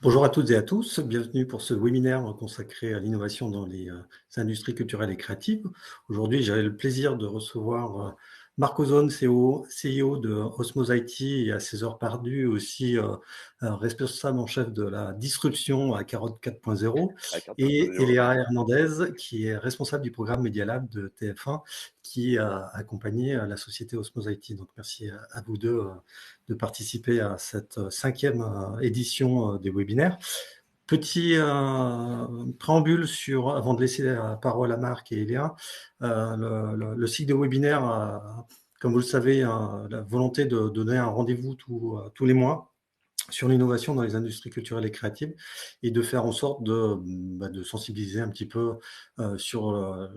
Bonjour à toutes et à tous, bienvenue pour ce webinaire consacré à l'innovation dans les industries culturelles et créatives. Aujourd'hui, j'avais le plaisir de recevoir Marc Ozone, CEO de Osmose IT, et à ses heures perdues aussi responsable en chef de la disruption à Carotte 4.0, Avec un et portfolio. Eléa Hernandez, qui est responsable du programme Media Lab de TF1, qui a accompagné la société Osmose IT. Donc merci à vous deux de participer à cette 5e édition des webinaires. Petit préambule avant de laisser la parole à Marc et Eléa. Le cycle de webinaires, comme vous le savez, la volonté de donner un rendez-vous tous les mois sur l'innovation dans les industries culturelles et créatives, et de faire en sorte de sensibiliser un petit peu sur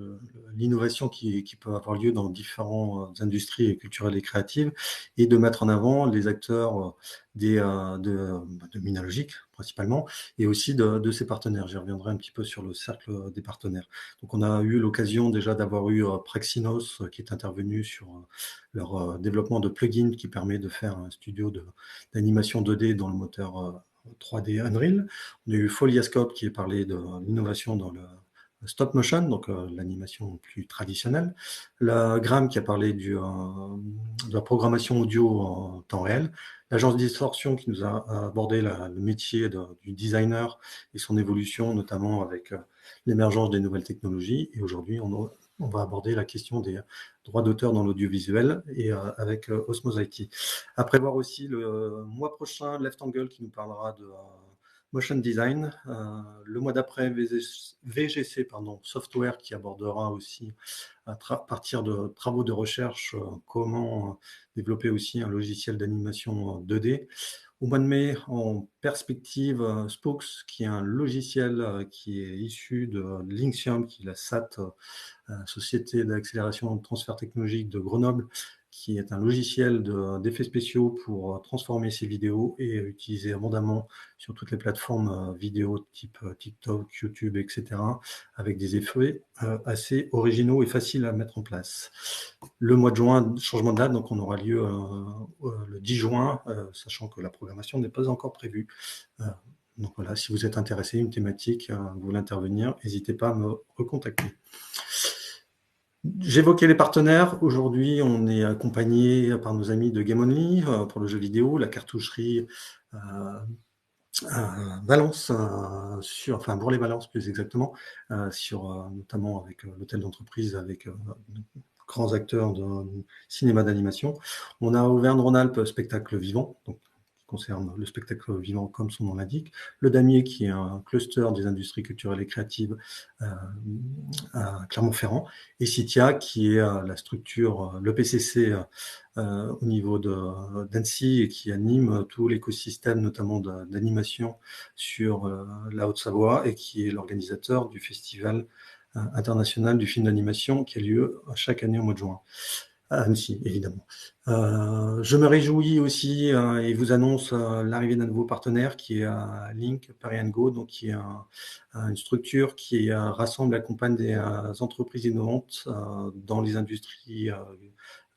l'innovation qui peut avoir lieu dans différentes industries culturelles et créatives, et de mettre en avant les acteurs de Minalogic principalement, et aussi de ses partenaires. J'y reviendrai un petit peu sur le cercle des partenaires. Donc on a eu l'occasion déjà d'avoir eu Praxinos qui est intervenu sur leur développement de plugins qui permet de faire un studio d'animation 2D dans le moteur 3D Unreal. On a eu Foliascope qui a parlé de l'innovation dans le stop motion, donc l'animation plus traditionnelle. La Gram qui a parlé de la programmation audio en temps réel. L'agence Distortion qui nous a abordé le métier du designer et son évolution, notamment avec l'émergence des nouvelles technologies. Et aujourd'hui, on va aborder la question des droits d'auteur dans l'audiovisuel et avec Osmose IT. À prévoir aussi le mois prochain, Left Angle qui nous parlera de motion design. Le mois d'après, VGC Software qui abordera aussi à partir de travaux de recherche comment développer aussi un logiciel d'animation 2D. Au mois de mai, en perspective, Spooks, qui est un logiciel qui est issu de Linxium, qui est la SAT, Société d'accélération et de transfert technologique de Grenoble, qui est un logiciel d'effets spéciaux pour transformer ses vidéos et utiliser abondamment sur toutes les plateformes vidéo type TikTok, YouTube, etc., avec des effets assez originaux et faciles à mettre en place. Le mois de juin, changement de date, donc on aura lieu le 10 juin, sachant que la programmation n'est pas encore prévue. Donc voilà, si vous êtes intéressé, une thématique, vous voulez intervenir, n'hésitez pas à me recontacter. J'évoquais les partenaires. Aujourd'hui, on est accompagné par nos amis de Game Only pour le jeu vidéo, la cartoucherie Valence, enfin Bourg-les-Valence plus exactement, notamment avec l'hôtel d'entreprise, avec grands acteurs de cinéma d'animation. On a Auvergne-Rhône-Alpes Spectacle Vivant, donc qui concerne le spectacle vivant comme son nom l'indique. Le Damier, qui est un cluster des industries culturelles et créatives à Clermont-Ferrand, et Citia, qui est la structure, le PCC au niveau d'Annecy, et qui anime tout l'écosystème, notamment d'animation sur la Haute-Savoie, et qui est l'organisateur du festival international du film d'animation qui a lieu chaque année au mois de juin. À Annecy, évidemment. Je me réjouis aussi et vous annonce l'arrivée d'un nouveau partenaire qui est Link Paris & Go, donc qui est une structure qui rassemble et accompagne des entreprises innovantes dans les industries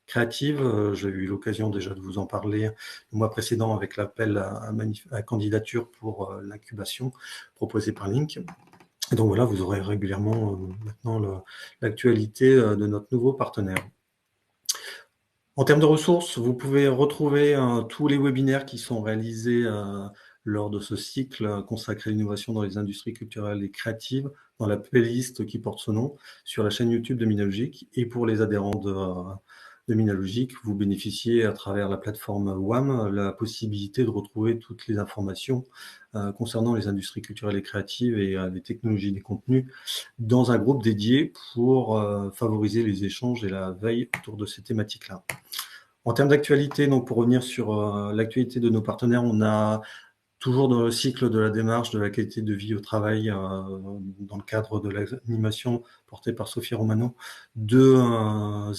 créatives. J'ai eu l'occasion déjà de vous en parler le mois précédent avec l'appel à candidature pour l'incubation proposée par Link. Et donc voilà, vous aurez régulièrement maintenant l'actualité de notre nouveau partenaire. En termes de ressources, vous pouvez retrouver tous les webinaires qui sont réalisés lors de ce cycle consacré à l'innovation dans les industries culturelles et créatives dans la playlist qui porte ce nom sur la chaîne YouTube de Minalogic. Et pour les adhérents de Minalogic, vous bénéficiez à travers la plateforme WAM la possibilité de retrouver toutes les informations concernant les industries culturelles et créatives et les technologies des contenus dans un groupe dédié pour favoriser les échanges et la veille autour de ces thématiques-là. En termes d'actualité, donc pour revenir sur l'actualité de nos partenaires, on a toujours dans le cycle de la démarche de la qualité de vie au travail, dans le cadre de l'animation portée par Sophie Romano, 2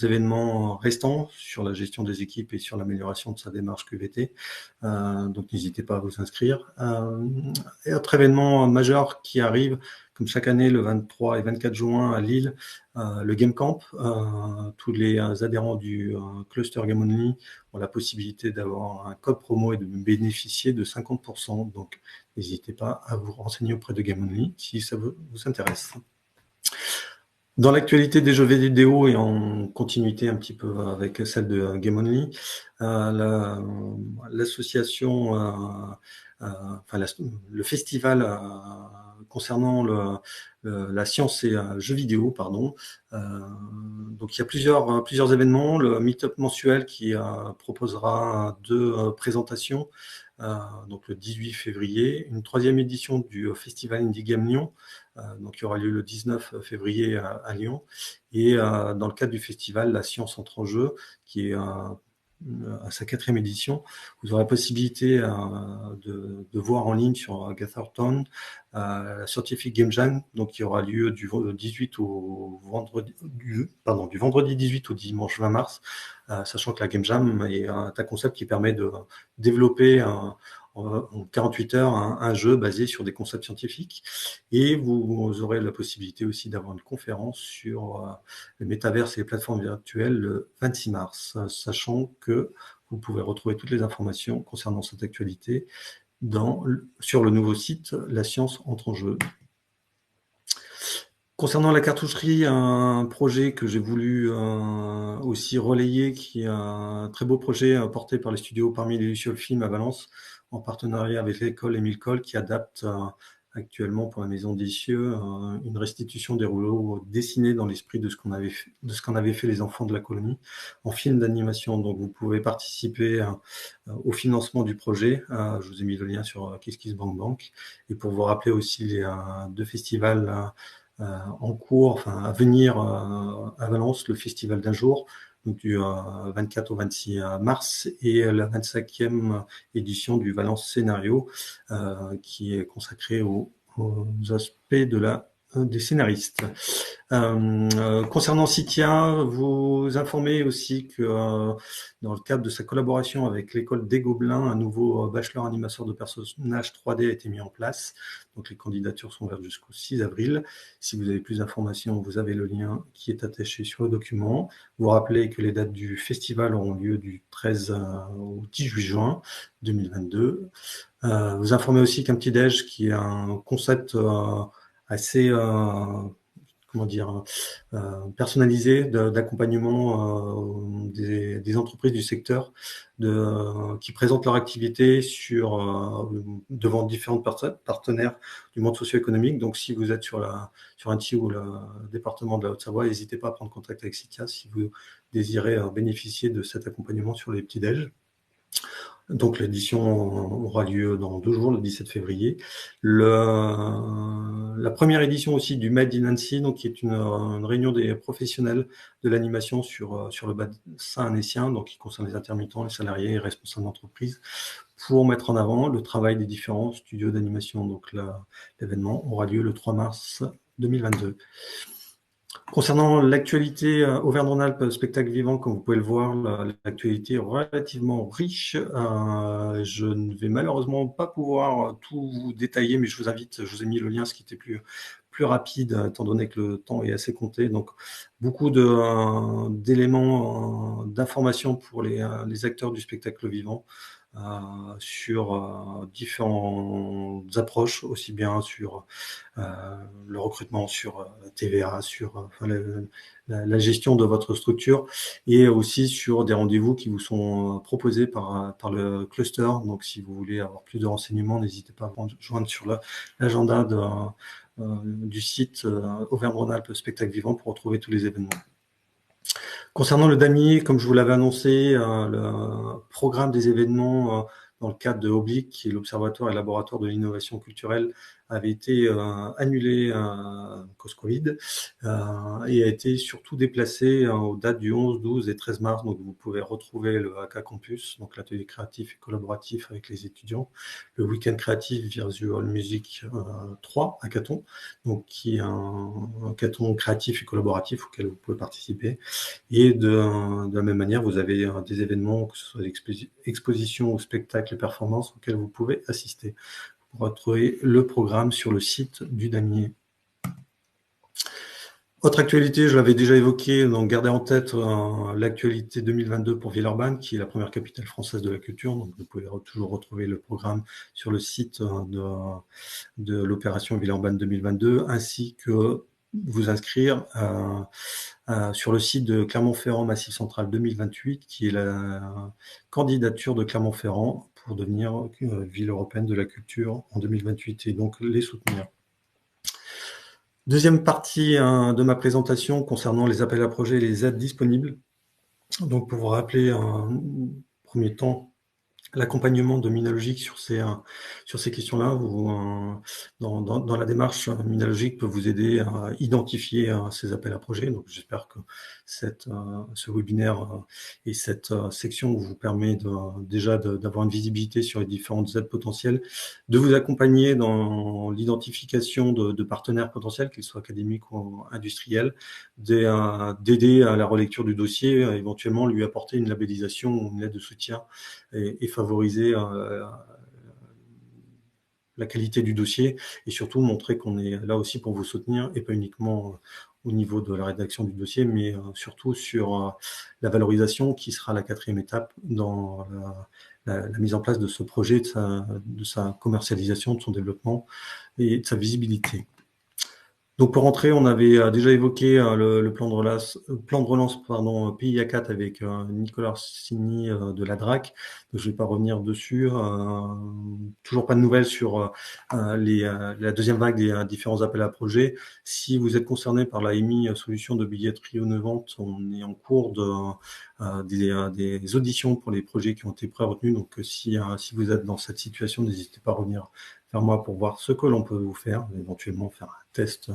événements restants sur la gestion des équipes et sur l'amélioration de sa démarche QVT. Donc n'hésitez pas à vous inscrire. Et autre événement majeur qui arrive, comme chaque année, le 23 et 24 juin à Lille, le Game Camp. Tous les adhérents du cluster Game Only ont la possibilité d'avoir un code promo et de bénéficier de 50%. Donc, n'hésitez pas à vous renseigner auprès de Game Only si ça vous intéresse. Dans l'actualité des jeux vidéo et en continuité un petit peu avec celle de Game Only, l'association, le festival concernant la science et jeux vidéo, pardon. Donc il y a plusieurs événements. Le Meetup mensuel qui proposera 2 présentations. Donc le 18 février, une 3e édition du Festival Indie Game Lyon, donc il aura lieu le 19 février à Lyon, et dans le cadre du festival La Science entre en jeu, qui est à sa 4e édition, vous aurez la possibilité de voir en ligne sur Gathertown la Scientific Game Jam, donc qui aura lieu du vendredi 18 au dimanche 20 mars, sachant que la Game Jam est un concept qui permet de développer en 48 heures un jeu basé sur des concepts scientifiques, et vous aurez la possibilité aussi d'avoir une conférence sur le métaverse et les plateformes virtuelles le 26 mars, sachant que vous pouvez retrouver toutes les informations concernant cette actualité sur le nouveau site La Science entre en jeu. Concernant la cartoucherie, un projet que j'ai voulu aussi relayer, qui est un très beau projet porté par les studios Parmi les Lucioles Films à Valence, en partenariat avec l'école Émile Coll, qui adapte actuellement pour la Maison des Cieux une restitution des rouleaux dessinés dans l'esprit de ce qu'en avaient fait les enfants de la colonie en film d'animation. Donc vous pouvez participer au financement du projet. Je vous ai mis le lien sur KissKissBankBank. Et pour vous rappeler aussi les 2 festivals en cours, enfin à venir à Valence, le festival d'un jour, donc du 24 au 26 mars, et la 25e édition du Valence Scénario, qui est consacrée aux aspects des scénaristes. Concernant Citia, vous informez aussi que dans le cadre de sa collaboration avec l'école des Gobelins, un nouveau bachelor animateur de personnages 3D a été mis en place. Donc les candidatures sont ouvertes jusqu'au 6 avril. Si vous avez plus d'informations, vous avez le lien qui est attaché sur le document. Vous rappelez que les dates du festival auront lieu du 13 au 18 juin 2022. Vous informez aussi qu'un petit déj, qui est un concept assez personnalisé d'accompagnement des entreprises du secteur qui présentent leur activité devant différents partenaires du monde socio-économique. Donc si vous êtes sur Annecy ou le département de la Haute-Savoie, n'hésitez pas à prendre contact avec Citia si vous désirez bénéficier de cet accompagnement sur les petits déj. Donc l'édition aura lieu dans 2 jours, le 17 février. La première édition aussi du Made in Annecy, donc qui est une réunion des professionnels de l'animation sur le bassin annécien, donc qui concerne les intermittents, les salariés et responsables d'entreprise, pour mettre en avant le travail des différents studios d'animation. Donc l'événement aura lieu le 3 mars 2022. Concernant l'actualité Auvergne-Rhône-Alpes, spectacle vivant, comme vous pouvez le voir, l'actualité est relativement riche. Je ne vais malheureusement pas pouvoir tout vous détailler, mais je vous ai mis le lien, ce qui était plus rapide, étant donné que le temps est assez compté. Donc, beaucoup d'éléments d'information pour les acteurs du spectacle vivant. Sur différentes approches, aussi bien sur le recrutement, sur TVA, sur la gestion de votre structure, et aussi sur des rendez-vous qui vous sont proposés par le cluster. Donc si vous voulez avoir plus de renseignements, n'hésitez pas à vous joindre sur l'agenda du site Auvergne-Rhône-Alpes Spectacle Vivant pour retrouver tous les événements. Concernant le damier, comme je vous l'avais annoncé, le programme des événements dans le cadre de Oblique, qui est l'Observatoire et Laboratoire de l'innovation culturelle, avait été annulé à cause Covid et a été surtout déplacé aux dates du 11, 12 et 13 mars. Donc vous pouvez retrouver le AK Campus, donc l'atelier créatif et collaboratif avec les étudiants, le week-end créatif Visual Music 3 hackathon, donc qui est un hackathon créatif et collaboratif auquel vous pouvez participer. Et de la même manière, vous avez des événements, que ce soit des expositions ou spectacles et performances auxquels vous pouvez assister. Vous retrouverez le programme sur le site du damier. Autre actualité, je l'avais déjà évoqué, donc gardez en tête l'actualité 2022 pour Villeurbanne, qui est la première capitale française de la culture. Donc vous pouvez toujours retrouver le programme sur le site de l'opération Villeurbanne 2022, ainsi que vous inscrire sur le site de Clermont-Ferrand Massif Central 2028, qui est la candidature de Clermont-Ferrand pour devenir ville européenne de la culture en 2028 et donc les soutenir. Deuxième partie de ma présentation concernant les appels à projets et les aides disponibles. Donc pour vous rappeler un premier temps, l'accompagnement de Minalogic sur ces questions-là, dans la démarche, Minalogic peut vous aider à identifier ces appels à projets. Donc, j'espère que ce webinaire et cette section vous permet déjà d'avoir une visibilité sur les différentes aides potentielles, de vous accompagner dans l'identification de partenaires potentiels, qu'ils soient académiques ou industriels, d'aider à la relecture du dossier, éventuellement lui apporter une labellisation ou une lettre de soutien et favoriser la qualité du dossier et surtout montrer qu'on est là aussi pour vous soutenir et pas uniquement au niveau de la rédaction du dossier, mais surtout sur la valorisation qui sera la 4e étape dans la mise en place de ce projet, de sa commercialisation, de son développement et de sa visibilité. Donc pour rentrer, on avait déjà évoqué le plan de relance pays A4 avec Nicolas Orsini de la DRAC. Donc, je ne vais pas revenir dessus. Toujours pas de nouvelles sur la deuxième vague des différents appels à projets. Si vous êtes concerné par la EMI solution de billetterie innovante, on est en cours des auditions pour les projets qui ont été pré-retenus. Donc si vous êtes dans cette situation, n'hésitez pas à revenir vers moi pour voir ce que l'on peut vous faire, éventuellement faire un test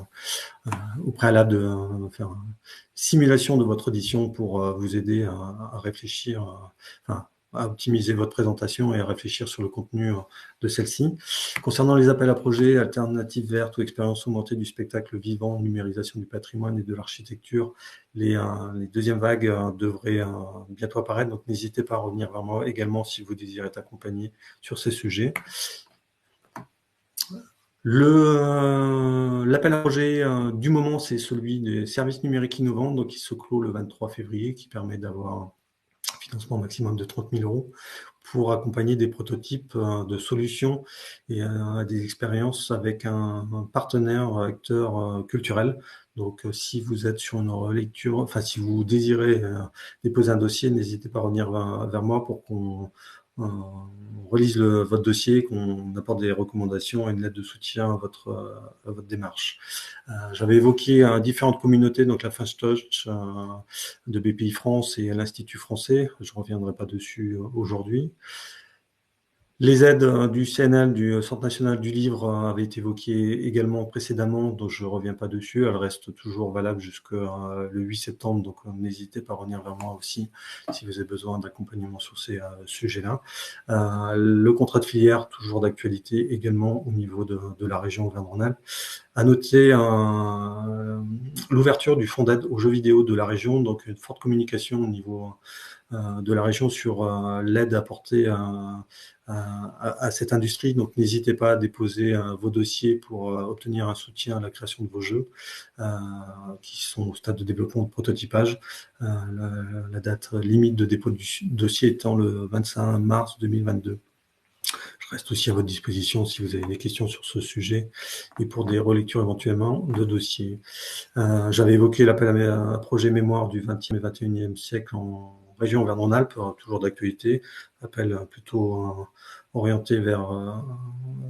au préalable de faire une simulation de votre audition pour vous aider à réfléchir, à optimiser votre présentation et à réfléchir sur le contenu de celle-ci. Concernant les appels à projets, alternatives vertes ou expériences augmentées du spectacle vivant, numérisation du patrimoine et de l'architecture, les deuxièmes vagues devraient bientôt apparaître, donc n'hésitez pas à revenir vers moi également si vous désirez être accompagné sur ces sujets. L'appel à projet du moment, c'est celui des services numériques innovants, donc qui se clôt le 23 février, qui permet d'avoir un financement maximum de 30 000 € pour accompagner des prototypes de solutions et des expériences avec un partenaire acteur culturel. Donc, si vous êtes sur une relecture, enfin, si vous désirez déposer un dossier, n'hésitez pas à revenir vers moi pour qu'on relise votre dossier, qu'on apporte des recommandations et une lettre de soutien à votre démarche. J'avais évoqué différentes communautés, donc la French Touch de BPI France et l'Institut français. Je ne reviendrai pas dessus aujourd'hui. Les aides du CNL, du Centre national du livre, avaient été évoquées également précédemment, donc je ne reviens pas dessus. Elles restent toujours valables jusqu'au 8 septembre, donc n'hésitez pas à revenir vers moi aussi si vous avez besoin d'accompagnement sur ces sujets-là. Le contrat de filière, toujours d'actualité également au niveau de la région Auvergne-Rhône-Alpes. À noter l'ouverture du fonds d'aide aux jeux vidéo de la région, donc une forte communication au niveau de la région sur l'aide apportée à cette industrie. Donc n'hésitez pas à déposer vos dossiers pour obtenir un soutien à la création de vos jeux qui sont au stade de développement de prototypage. La date limite de dépôt du dossier étant le 25 mars 2022. Je reste aussi à votre disposition si vous avez des questions sur ce sujet et pour des relectures éventuellement de dossiers. J'avais évoqué l'appel à projet mémoire du 20e et 21e siècle en région Auvergne-Rhône-Alpes, toujours d'actualité, appel plutôt orienté vers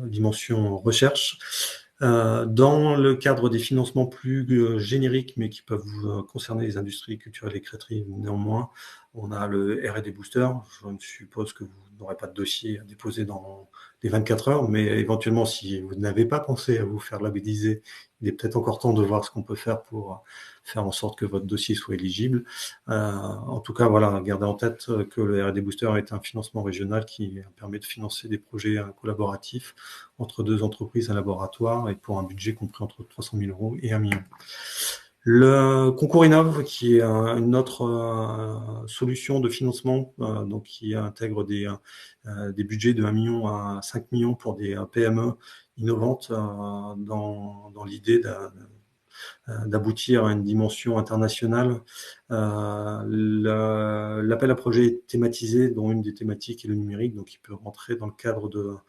dimension recherche. Dans le cadre des financements plus génériques, mais qui peuvent concerner les industries culturelles et créatives néanmoins, on a le R&D Booster. Je suppose que vous n'aurez pas de dossier à déposer dans les 24 heures, mais éventuellement, si vous n'avez pas pensé à vous faire labelliser, il est peut-être encore temps de voir ce qu'on peut faire pour faire en sorte que votre dossier soit éligible. En tout cas, voilà, gardez en tête que le R&D Booster est un financement régional qui permet de financer des projets collaboratifs entre 2 entreprises, un laboratoire, et pour un budget compris entre 300 000 € et 1 million. Le concours Innov, qui est une autre solution de financement, donc qui intègre des budgets de 1 million à 5 millions pour des PME innovantes dans l'idée d'aboutir à une dimension internationale. L'appel à projet est thématisé, dont une des thématiques est le numérique, donc il peut rentrer dans le cadre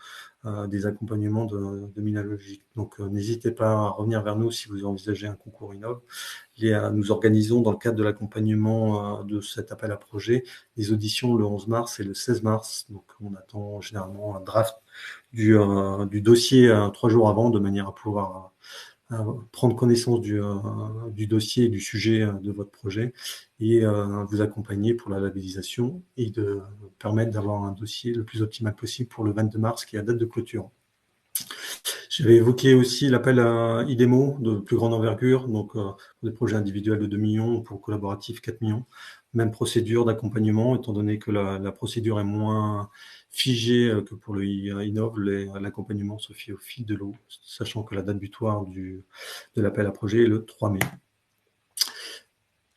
des accompagnements de Minalogic. Donc n'hésitez pas à revenir vers nous si vous envisagez un concours Innov. Nous organisons dans le cadre de l'accompagnement de cet appel à projet des auditions le 11 mars et le 16 mars. Donc on attend généralement un draft du dossier 3 jours avant, de manière à pouvoir prendre connaissance du dossier et du sujet de votre projet et vous accompagner pour la labellisation et de permettre d'avoir un dossier le plus optimal possible pour le 22 mars, qui est la date de clôture. J'avais évoqué aussi l'appel à IDEMO de plus grande envergure, donc pour des projets individuels de 2 millions, pour collaboratifs 4 millions. Même procédure d'accompagnement, étant donné que la procédure est moins figée que pour le Innov, l'accompagnement se fait au fil de l'eau, sachant que la date butoir de l'appel à projet est le 3 mai.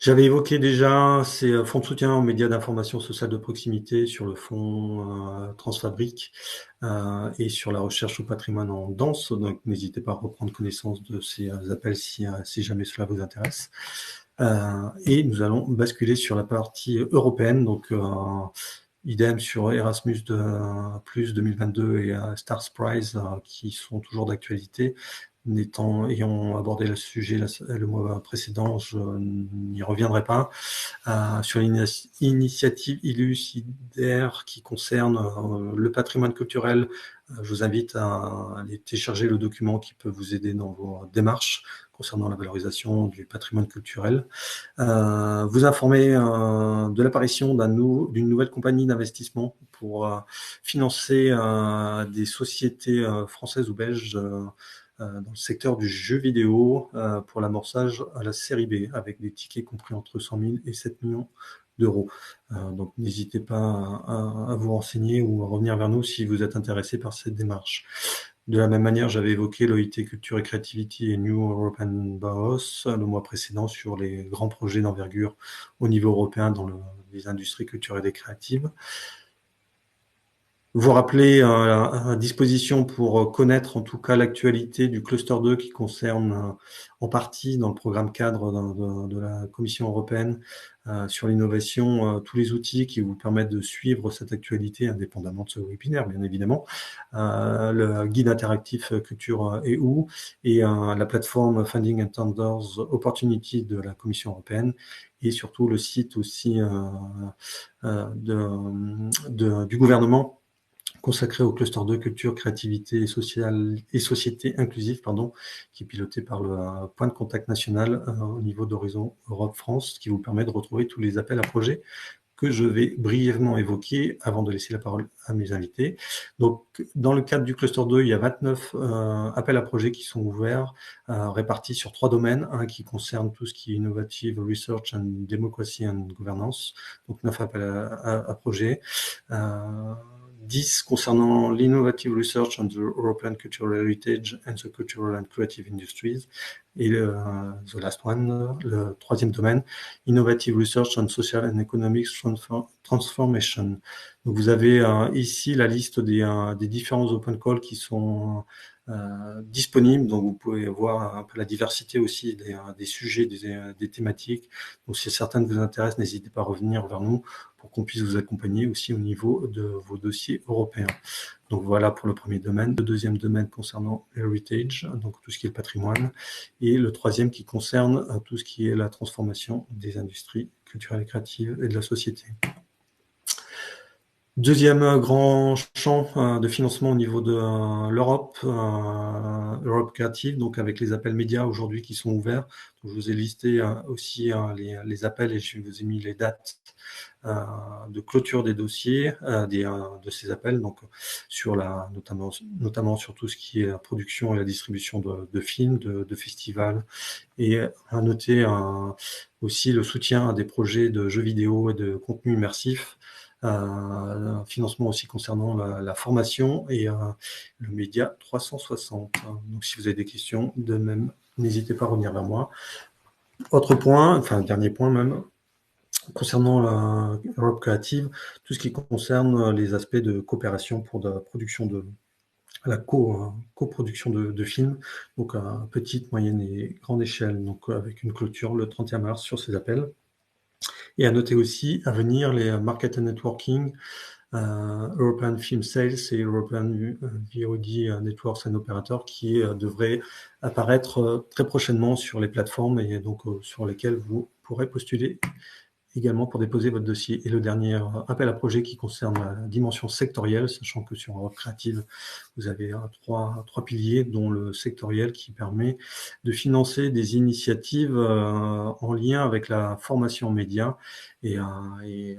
J'avais évoqué déjà ces fonds de soutien aux médias d'information sociale de proximité sur le fonds Transfabrique et sur la recherche au patrimoine en danse. Donc n'hésitez pas à reprendre connaissance de ces appels si jamais cela vous intéresse. Et nous allons basculer sur la partie européenne, donc idem sur Erasmus Plus 2022 et Stars Prize qui sont toujours d'actualité. Ayant abordé le sujet le mois précédent, je n'y reviendrai pas. Sur l'initiative Illucidaire qui concerne le patrimoine culturel, je vous invite à aller télécharger le document qui peut vous aider dans vos démarches concernant la valorisation du patrimoine culturel. Vous informer de l'apparition d'une nouvelle compagnie d'investissement pour financer des sociétés françaises ou belges dans le secteur du jeu vidéo pour l'amorçage à la série B, avec des tickets compris entre 100 000 et 7 millions d'euros. Donc n'hésitez pas à vous renseigner ou à revenir vers nous si vous êtes intéressé par cette démarche. De la même manière, j'avais évoqué l'OIT Culture et Creativity et New European Bauhaus le mois précédent sur les grands projets d'envergure au niveau européen dans les industries culturelles et créatives. Vous rappeler à disposition pour connaître en tout cas l'actualité du cluster 2 qui concerne en partie dans le programme cadre de la Commission européenne sur l'innovation, tous les outils qui vous permettent de suivre cette actualité indépendamment de ce webinaire, bien évidemment. Le guide interactif Culture EU et la plateforme Funding and Tenders Opportunity de la Commission européenne et surtout le site aussi du gouvernement consacré au cluster 2 culture, créativité et société inclusive, qui est piloté par le point de contact national au niveau d'Horizon Europe France, qui vous permet de retrouver tous les appels à projets que je vais brièvement évoquer avant de laisser la parole à mes invités. Donc, dans le cadre du cluster 2, il y a 29 appels à projets qui sont ouverts, répartis sur 3 domaines, un qui concerne tout ce qui est Innovative Research and Democracy and Governance, donc 9 appels à projets. 10 concernant l'Innovative Research on the European Cultural Heritage and the Cultural and Creative Industries. Et the last one, le troisième domaine, Innovative Research on Social and Economic Transformation. Donc vous avez ici la liste des différents open calls qui sont disponibles. Donc vous pouvez voir un peu la diversité aussi des sujets, des thématiques. Donc si certains vous intéressent, n'hésitez pas à revenir vers nous pour qu'on puisse vous accompagner aussi au niveau de vos dossiers européens. Donc voilà pour le premier domaine. Le deuxième domaine concernant l'heritage, donc tout ce qui est le patrimoine, et le troisième qui concerne tout ce qui est la transformation des industries culturelles et créatives et de la société. Deuxième grand champ de financement au niveau de l'Europe, Europe Creative, donc avec les appels médias aujourd'hui qui sont ouverts. Donc, je vous ai listé aussi les appels et je vous ai mis les dates de clôture des dossiers, de ces appels, donc sur notamment sur tout ce qui est la production et la distribution de films, de festivals, et à noter aussi le soutien à des projets de jeux vidéo et de contenu immersif. Un financement aussi concernant la formation et le média 360. Donc si vous avez des questions, de même, n'hésitez pas à revenir vers moi. Autre point, enfin dernier point même, concernant la Europe Creative, tout ce qui concerne les aspects de coopération pour la production à la coproduction de films, donc à petite, moyenne et grande échelle, donc avec une clôture le 31 mars sur ces appels. Et à noter aussi, à venir, les Market and Networking, European Film Sales et European VOD Networks and Operators qui devraient apparaître très prochainement sur les plateformes et donc sur lesquelles vous pourrez postuler également pour déposer votre dossier. Et le dernier appel à projet qui concerne la dimension sectorielle, sachant que sur Europe Créative, vous avez trois piliers, dont le sectoriel qui permet de financer des initiatives en lien avec la formation média et, et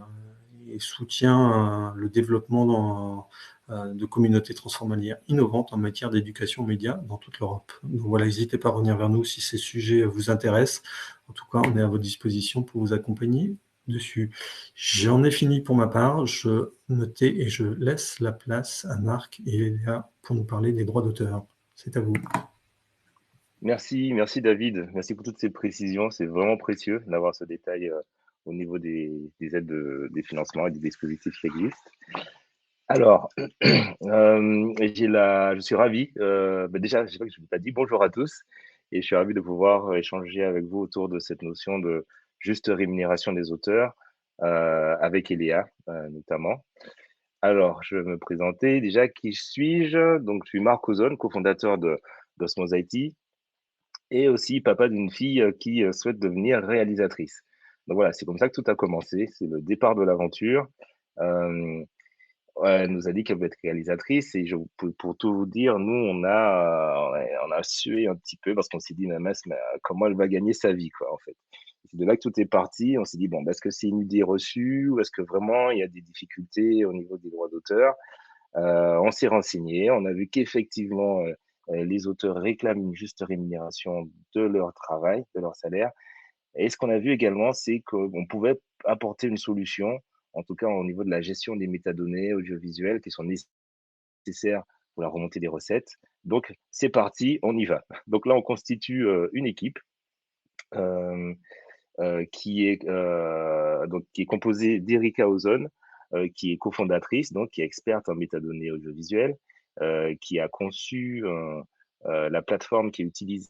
soutient le développement de communautés transformalières innovantes en matière d'éducation média dans toute l'Europe. Donc voilà, n'hésitez pas à revenir vers nous si ces sujets vous intéressent. En tout cas, on est à votre disposition pour vous accompagner dessus. J'en ai fini pour ma part. Je notais et je laisse la place à Marc et Léa pour nous parler des droits d'auteur. C'est à vous. Merci David. Merci pour toutes ces précisions. C'est vraiment précieux d'avoir ce détail au niveau des aides des financements et des dispositifs qui existent. Alors, je suis ravi. Déjà, je sais pas que je ne vous ai pas dit bonjour à tous et je suis ravi de pouvoir échanger avec vous autour de cette notion de juste rémunération des auteurs avec Eléa notamment. Alors, je vais me présenter. Déjà, qui suis-je? Donc, je suis Marc Ozone, cofondateur d'Osmose IT et aussi papa d'une fille qui souhaite devenir réalisatrice. Donc voilà, c'est comme ça que tout a commencé. C'est le départ de l'aventure. Euh, Ouais, elle nous a dit qu'elle voulait être réalisatrice et pour tout vous dire, nous, on a sué un petit peu parce qu'on s'est dit, mais mince, mais comment elle va gagner sa vie, quoi, en fait. C'est de là que tout est parti. On s'est dit, bon, bah, est-ce que c'est une idée reçue ou est-ce que vraiment il y a des difficultés au niveau des droits d'auteur? On s'est renseigné, on a vu qu'effectivement, les auteurs réclament une juste rémunération de leur travail, de leur salaire. Et ce qu'on a vu également, c'est qu'on pouvait apporter une solution, en tout cas au niveau de la gestion des métadonnées audiovisuelles qui sont nécessaires pour la remontée des recettes. Donc, c'est parti, on y va. Donc là, on constitue une équipe euh, qui est composée d'Erika Ozone, qui est cofondatrice, donc qui est experte en métadonnées audiovisuelles, qui a conçu la plateforme qui est utilisée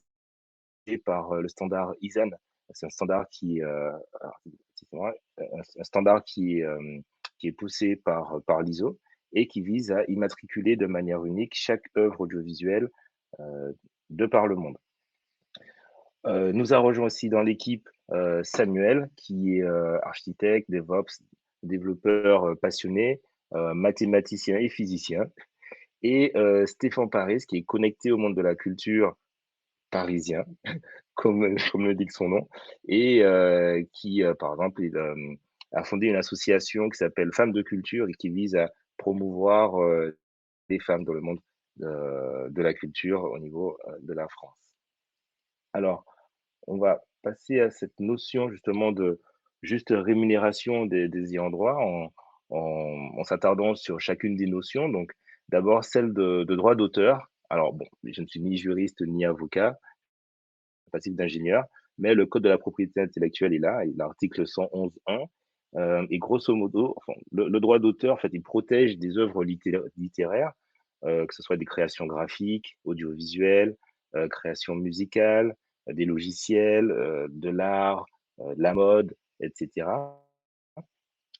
par le standard ISAN. C'est un standard un standard qui est poussé par l'ISO et qui vise à immatriculer de manière unique chaque œuvre audiovisuelle euh, de par le monde. Nous a rejoint aussi dans l'équipe Samuel, qui est architecte, DevOps, développeur passionné, mathématicien et physicien. Et Stéphane Paris, qui est connecté au monde de la culture parisien, comme le dit son nom, et qui, par exemple, a fondé une association qui s'appelle Femmes de Culture et qui vise à promouvoir les femmes dans le monde de la culture au niveau de la France. Alors, on va passer à cette notion justement de juste rémunération des ayants droit en s'attardant sur chacune des notions. Donc, d'abord, celle de droit d'auteur. Alors, bon, je ne suis ni juriste ni avocat, passif d'ingénieur, mais le code de la propriété intellectuelle est là, l'article 111.1. Et grosso modo, enfin, le droit d'auteur, en fait, il protège des œuvres littéraires, que ce soit des créations graphiques, audiovisuelles, créations musicales, des logiciels, de l'art, de la mode, etc.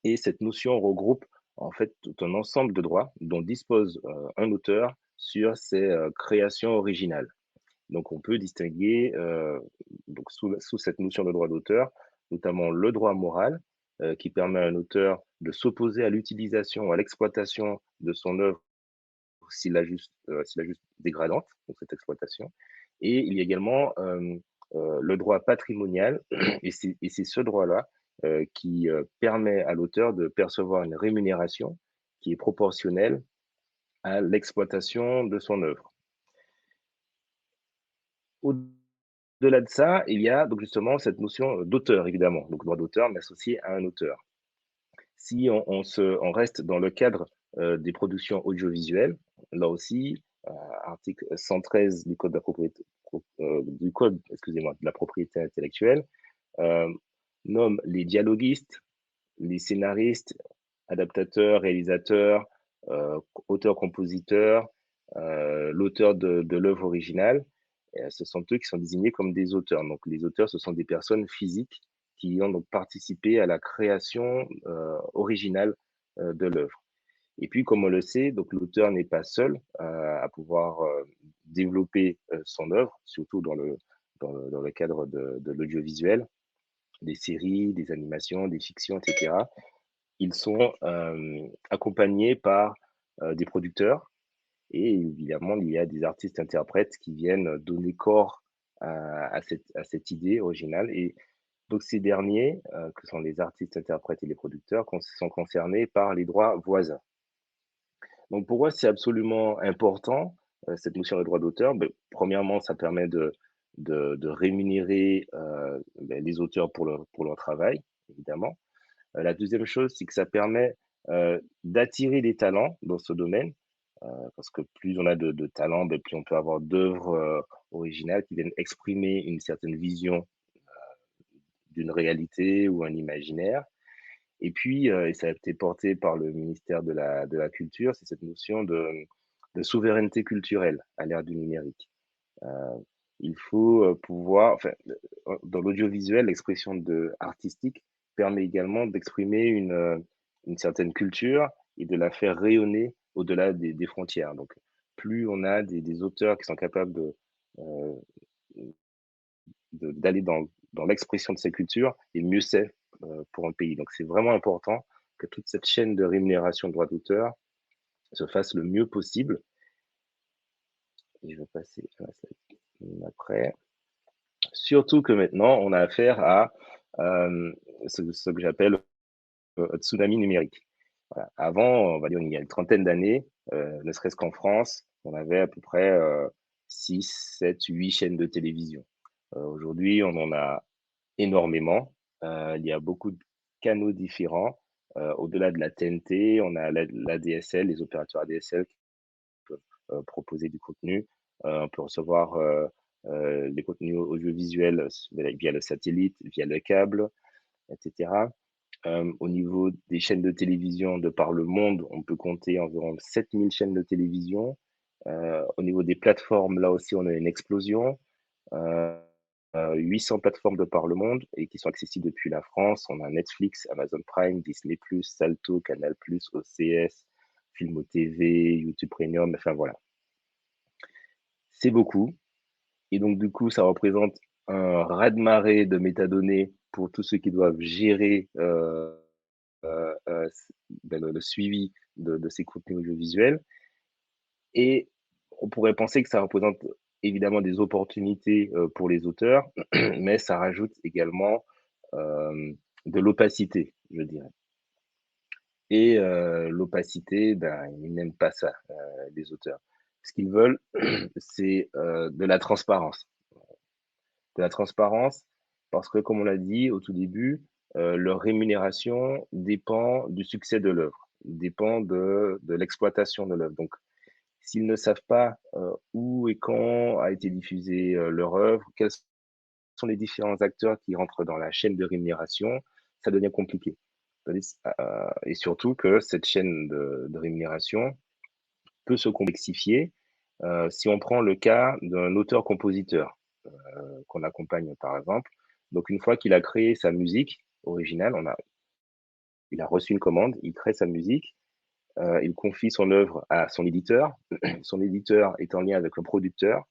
Et cette notion regroupe en fait tout un ensemble de droits dont dispose un auteur sur ses créations originales. Donc, on peut distinguer donc sous cette notion de droit d'auteur, notamment le droit moral, qui permet à un auteur de s'opposer à l'utilisation ou à l'exploitation de son œuvre s'il la juge dégradante, donc cette exploitation. Et il y a également le droit patrimonial, et c'est ce droit-là qui permet à l'auteur de percevoir une rémunération qui est proportionnelle à l'exploitation de son œuvre. Au-delà de ça, il y a donc justement cette notion d'auteur, évidemment, donc droit d'auteur, mais associé à un auteur. Si on reste dans le cadre des productions audiovisuelles, là aussi, article 113 du code de la propriété, excusez-moi, de la propriété intellectuelle, euh, nomme les dialoguistes, les scénaristes, adaptateurs, réalisateurs, auteurs-compositeurs, l'auteur de l'œuvre originale, ce sont eux qui sont désignés comme des auteurs. Donc les auteurs, ce sont des personnes physiques qui ont donc participé à la création originale de l'œuvre. Et puis, comme on le sait, donc l'auteur n'est pas seul à pouvoir développer son œuvre, surtout dans le cadre de l'audiovisuel, des séries, des animations, des fictions, etc. Ils sont accompagnés par des producteurs et évidemment, il y a des artistes-interprètes qui viennent donner corps à cette idée originale. Et donc, ces derniers, que sont les artistes-interprètes et les producteurs, sont concernés par les droits voisins. Donc, pourquoi c'est absolument important, cette notion de droit d'auteur? Ben, premièrement, ça permet de rémunérer les auteurs pour leur travail, évidemment. La deuxième chose, c'est que ça permet d'attirer des talents dans ce domaine, parce que plus on a de talents, ben, plus on peut avoir d'œuvres originales qui viennent exprimer une certaine vision d'une réalité ou un imaginaire. Et puis, et ça a été porté par le ministère de la Culture, c'est cette notion de souveraineté culturelle à l'ère du numérique. Euh, il faut pouvoir, enfin, dans l'audiovisuel, l'expression artistique permet également d'exprimer une certaine culture et de la faire rayonner au-delà des frontières. Donc, plus on a des auteurs qui sont capables euh, d'aller dans l'expression de ces cultures, et mieux c'est pour un pays. Donc, c'est vraiment important que toute cette chaîne de rémunération de droits d'auteur se fasse le mieux possible. Et je vais passer à la slide après. Surtout que maintenant, on a affaire à ce que j'appelle tsunami numérique. Voilà. Avant, on va dire il y a une trentaine d'années, ne serait-ce qu'en France, on avait à peu près 6, 7, 8 chaînes de télévision. Aujourd'hui, on en a énormément. Il y a beaucoup de canaux différents. Au-delà de la TNT, on a l'ADSL, les opérateurs ADSL qui peuvent proposer du contenu. On peut recevoir des contenus audiovisuels via le satellite, via le câble, etc. Au niveau des chaînes de télévision de par le monde, on peut compter environ 7000 chaînes de télévision. Au niveau des plateformes, là aussi, on a une explosion. 800 plateformes de par le monde et qui sont accessibles depuis la France. On a Netflix, Amazon Prime, Disney+, Salto, Canal+, OCS, Filmo TV, YouTube Premium, enfin voilà. C'est beaucoup. Et donc, du coup, ça représente un raz-de-marée de métadonnées pour tous ceux qui doivent gérer le suivi de ces contenus audiovisuels. Et on pourrait penser que ça représente évidemment des opportunités pour les auteurs, mais ça rajoute également de l'opacité, je dirais. Et l'opacité, ben, ils n'aiment pas ça, les auteurs. Ce qu'ils veulent, c'est de la transparence. De la transparence, parce que, comme on l'a dit au tout début, leur rémunération dépend du succès de l'œuvre, dépend de l'exploitation de l'œuvre. Donc, s'ils ne savent pas où et quand a été diffusée leur œuvre, quels sont les différents acteurs qui rentrent dans la chaîne de rémunération, ça devient compliqué. Et surtout que cette chaîne de rémunération peut se complexifier si on prend le cas d'un auteur-compositeur qu'on accompagne par exemple. Donc une fois qu'il a créé sa musique originale, il a reçu une commande, il crée sa musique, il confie son œuvre à son éditeur. Son éditeur est en lien avec le producteur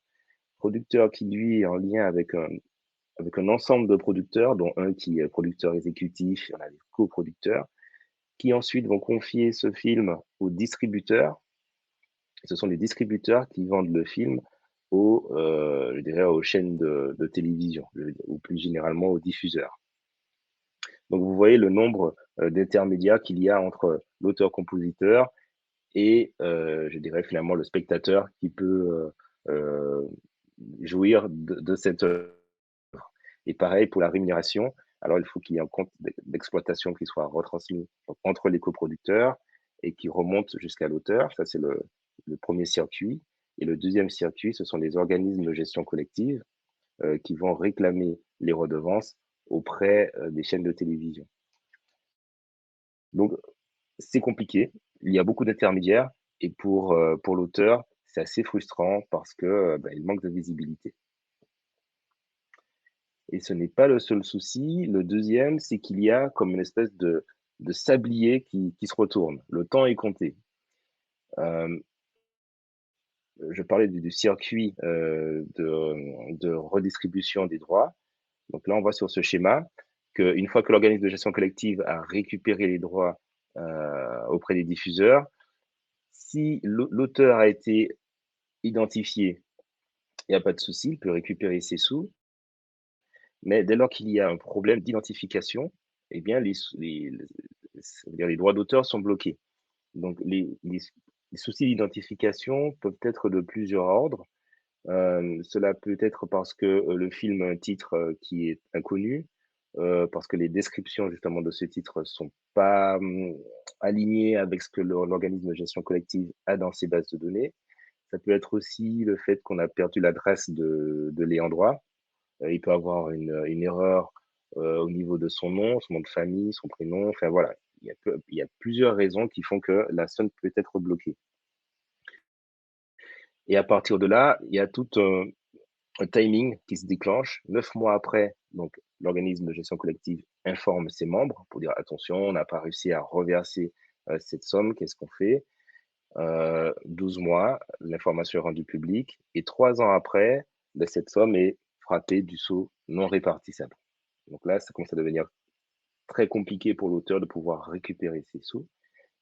qui lui est en lien avec un ensemble de producteurs, dont un qui est producteur exécutif, on a des coproducteurs, qui ensuite vont confier ce film aux distributeurs. Ce sont les distributeurs qui vendent le film je dirais aux chaînes de télévision, ou plus généralement aux diffuseurs. Donc vous voyez le nombre d'intermédiaires qu'il y a entre l'auteur-compositeur et, je dirais finalement, le spectateur qui peut jouir de cette œuvre. Et pareil pour la rémunération. Alors, il faut qu'il y ait un compte d'exploitation qui soit retransmis entre les coproducteurs et qui remonte jusqu'à l'auteur. Ça, c'est le premier circuit. Et le deuxième circuit, ce sont les organismes de gestion collective qui vont réclamer les redevances auprès des chaînes de télévision. Donc, c'est compliqué. Il y a beaucoup d'intermédiaires et pour l'auteur, c'est assez frustrant parce que il manque de visibilité. Et ce n'est pas le seul souci. Le deuxième, c'est qu'il y a comme une espèce de sablier qui se retourne. Le temps est compté. Je parlais du circuit de redistribution des droits. Donc là, on voit sur ce schéma qu'une fois que l'organisme de gestion collective a récupéré les droits auprès des diffuseurs, si l'auteur a été identifié, il n'y a pas de souci, il peut récupérer ses sous. Mais dès lors qu'il y a un problème d'identification, eh bien, les droits d'auteur sont bloqués. Donc, les soucis d'identification peuvent être de plusieurs ordres. Cela peut être parce que le film a un titre qui est inconnu, parce que les descriptions justement de ce titre sont pas alignées avec ce que l'organisme de gestion collective a dans ses bases de données. Ça peut être aussi le fait qu'on a perdu l'adresse de l'ayant droit. Il peut avoir une erreur au niveau de son nom de famille, son prénom. Enfin voilà, il y a plusieurs raisons qui font que la somme peut être bloquée. Et à partir de là, il y a tout un timing qui se déclenche. 9 mois après, donc l'organisme de gestion collective informe ses membres pour dire attention, on n'a pas réussi à reverser cette somme, qu'est-ce qu'on fait 12 mois, l'information est rendue publique et 3 ans après, cette somme est frappée du sceau non répartissable. Donc là, ça commence à devenir très compliqué pour l'auteur de pouvoir récupérer ses sous.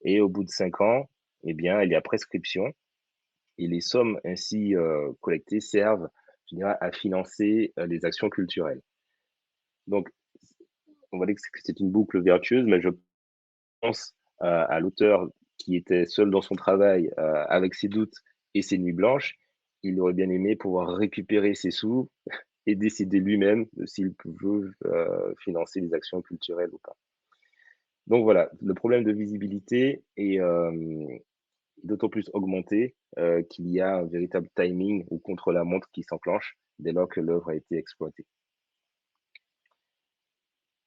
Et au bout de 5 ans, eh bien, il y a prescription et les sommes ainsi collectées servent, je dirais, à financer les actions culturelles. Donc, on va dire que c'est une boucle vertueuse, mais je pense à l'auteur qui était seul dans son travail, avec ses doutes et ses nuits blanches. Il aurait bien aimé pouvoir récupérer ses sous et décider lui-même s'il veut financer les actions culturelles ou pas. Donc voilà, le problème de visibilité est d'autant plus augmenté qu'il y a un véritable timing ou contre-la-montre qui s'enclenche dès lors que l'œuvre a été exploitée.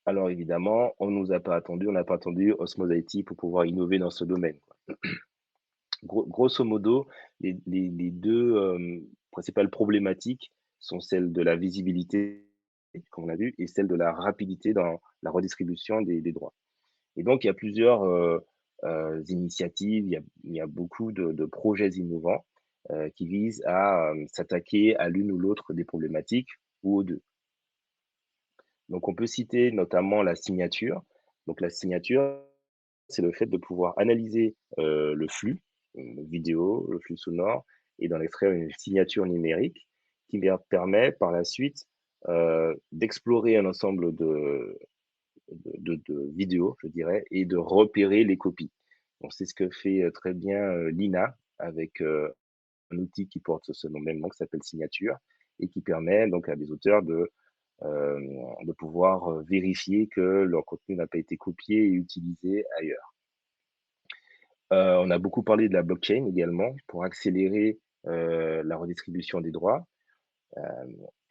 Alors évidemment, on n'a pas attendu Osmose IT pour pouvoir innover dans ce domaine. Grosso modo, les deux principales problématiques sont celles de la visibilité, comme on a vu, et celle de la rapidité dans la redistribution des droits. Et donc, il y a plusieurs initiatives, il y a beaucoup de projets innovants qui visent à s'attaquer à l'une ou l'autre des problématiques ou aux deux. Donc, on peut citer notamment la signature. Donc, la signature, c'est le fait de pouvoir analyser le flux vidéo, le flux sonore, et d'en extraire une signature numérique qui permet par la suite d'explorer un ensemble de vidéos, je dirais, et de repérer les copies. Donc, c'est ce que fait très bien l'INA avec un outil qui porte ce nom même nom, qui s'appelle Signature, et qui permet donc à des auteurs de pouvoir vérifier que leur contenu n'a pas été copié et utilisé ailleurs. On a beaucoup parlé de la blockchain également pour accélérer la redistribution des droits.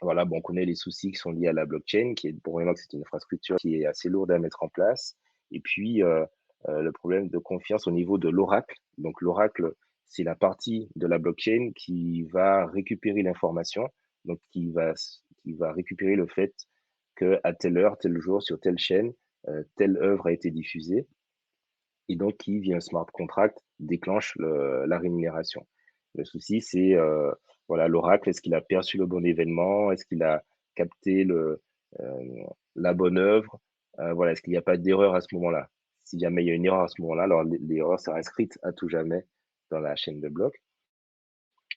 Voilà, bon, on connaît les soucis qui sont liés à la blockchain, qui est probablement que c'est une infrastructure qui est assez lourde à mettre en place. Et puis, le problème de confiance au niveau de l'oracle. Donc, l'oracle, c'est la partie de la blockchain qui va récupérer l'information, donc qui va récupérer le fait qu'à telle heure, tel jour, sur telle chaîne, telle œuvre a été diffusée. Et donc, qui, via un smart contract, déclenche la rémunération. Le souci, c'est voilà, l'oracle, est-ce qu'il a perçu le bon événement? Est-ce qu'il a capté la bonne œuvre? Voilà, est-ce qu'il n'y a pas d'erreur à ce moment-là? Si jamais il y a une erreur à ce moment-là, alors l'erreur sera inscrite à tout jamais dans la chaîne de blocs.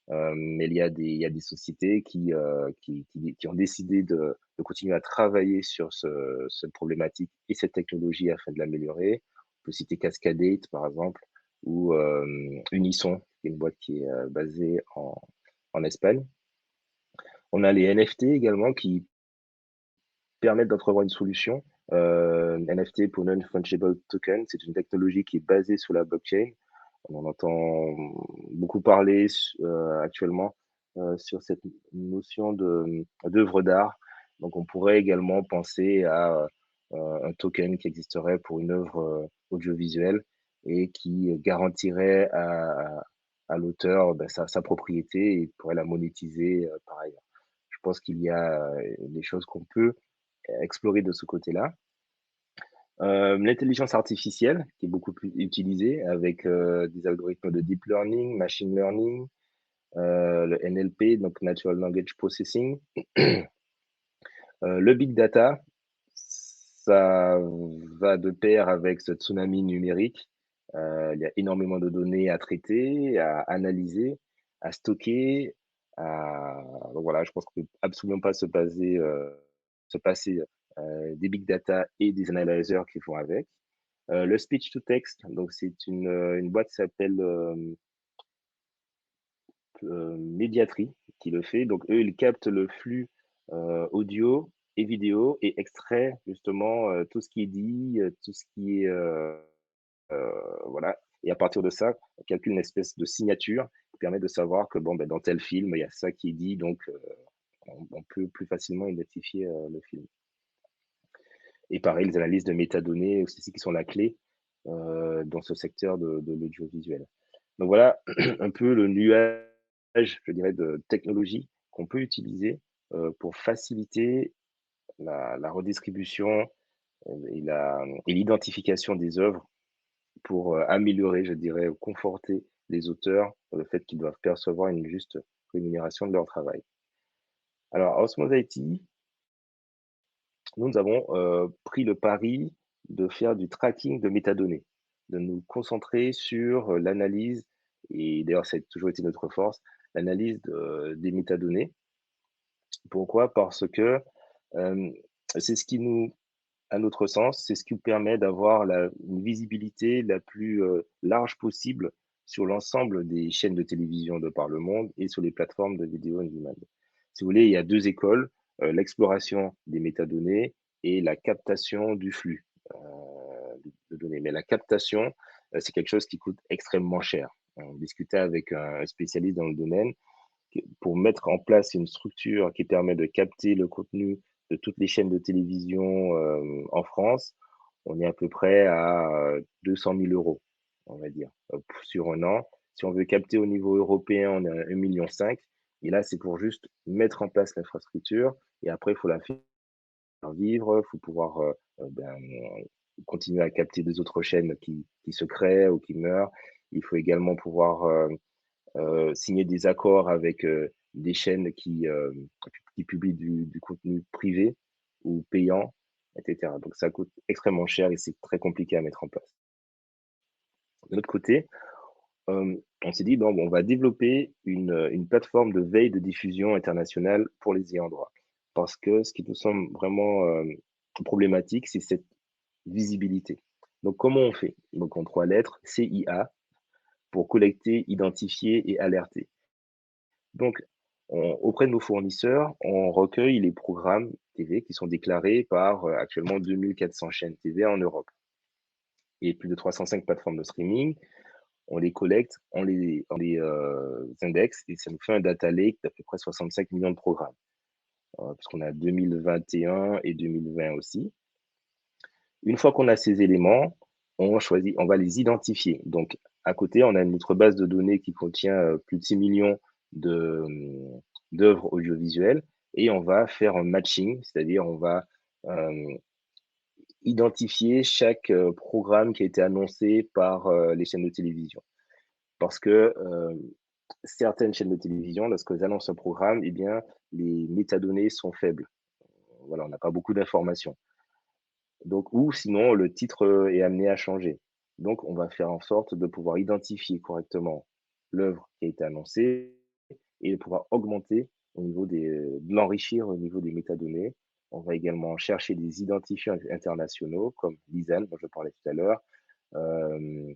Mais il y a des sociétés qui ont décidé de continuer à travailler sur cette problématique et cette technologie afin de l'améliorer. On peut citer Cascadate, par exemple, ou Unisson, qui est une boîte qui est basée en Espagne. On a les NFT également qui permettent d'entrevoir une solution. NFT pour Non-Fungible Token, c'est une technologie qui est basée sur la blockchain. On en entend beaucoup parler actuellement sur cette notion d'œuvre d'art. Donc, on pourrait également penser à un token qui existerait pour une œuvre audiovisuelle et qui garantirait à l'auteur sa propriété et il pourrait la monétiser par ailleurs. Je pense qu'il y a des choses qu'on peut explorer de ce côté-là. L'intelligence artificielle qui est beaucoup plus utilisée avec des algorithmes de deep learning, machine learning, le NLP, donc Natural Language Processing. Le big data, ça va de pair avec ce tsunami numérique. Il y a énormément de données à traiter, à analyser, à stocker. Donc voilà, je pense qu'on peut absolument pas se passer des big data et des analyseurs qui vont avec. Le speech to text, donc c'est une boîte qui s'appelle Mediatry qui le fait. Donc eux, ils captent le flux audio et vidéo et extraient justement tout ce qui est dit, tout ce qui est voilà. Et à partir de ça, on calcule une espèce de signature qui permet de savoir que bon, ben, dans tel film, il y a ça qui est dit, donc on peut plus facilement identifier le film. Et pareil, les analyses de métadonnées aussi qui sont la clé dans ce secteur de l'audiovisuel. Donc voilà un peu le nuage, je dirais, de technologie qu'on peut utiliser pour faciliter la redistribution et l'identification des œuvres pour améliorer, je dirais, conforter les auteurs dans le fait qu'ils doivent percevoir une juste rémunération de leur travail. Alors, à Osmose IT, nous avons pris le pari de faire du tracking de métadonnées, de nous concentrer sur l'analyse, et d'ailleurs, ça a toujours été notre force, l'analyse des métadonnées. Pourquoi? Parce que c'est ce qui nous, à notre sens, c'est ce qui nous permet d'avoir une visibilité la plus large possible sur l'ensemble des chaînes de télévision de par le monde et sur les plateformes de vidéo on demand. Si vous voulez, il y a deux écoles, l'exploration des métadonnées et la captation du flux de données. Mais la captation, c'est quelque chose qui coûte extrêmement cher. On discutait avec un spécialiste dans le domaine pour mettre en place une structure qui permet de capter le contenu de toutes les chaînes de télévision en France, on est à peu près à 200 000 euros, on va dire, sur un an. Si on veut capter au niveau européen, on est à 1,5 million. Et là, c'est pour juste mettre en place l'infrastructure. Et après, il faut la faire vivre, il faut pouvoir continuer à capter des autres chaînes qui se créent ou qui meurent. Il faut également pouvoir signer des accords avec des chaînes qui publient du contenu privé ou payant, etc. Donc ça coûte extrêmement cher et c'est très compliqué à mettre en place. De l'autre côté, on s'est dit, bon, on va développer une plateforme de veille de diffusion internationale pour les ayants droit. Parce que ce qui nous semble vraiment problématique, c'est cette visibilité. Donc comment on fait? Donc en 3 lettres, CIA, pour collecter, identifier et alerter. Donc, auprès de nos fournisseurs, on recueille les programmes TV qui sont déclarés par actuellement 2400 chaînes TV en Europe et plus de 305 plateformes de streaming. On les collecte, on les indexe et ça nous fait un data lake d'à peu près 65 millions de programmes, puisqu'on a 2021 et 2020 aussi. Une fois qu'on a ces éléments, on va les identifier. Donc, à côté, on a notre base de données qui contient plus de 6 millions de, d'œuvres audiovisuelles et on va faire un matching, c'est-à-dire on va identifier chaque programme qui a été annoncé par les chaînes de télévision. Parce que certaines chaînes de télévision, lorsqu'elles annoncent un programme, eh bien, les métadonnées sont faibles. Voilà, on n'a pas beaucoup d'informations. Donc, ou sinon, le titre est amené à changer. Donc, on va faire en sorte de pouvoir identifier correctement l'œuvre qui a été annoncée et de pouvoir augmenter au niveau de l'enrichir au niveau des métadonnées. On va également chercher des identifiants internationaux comme l'ISAN, dont je parlais tout à l'heure, euh,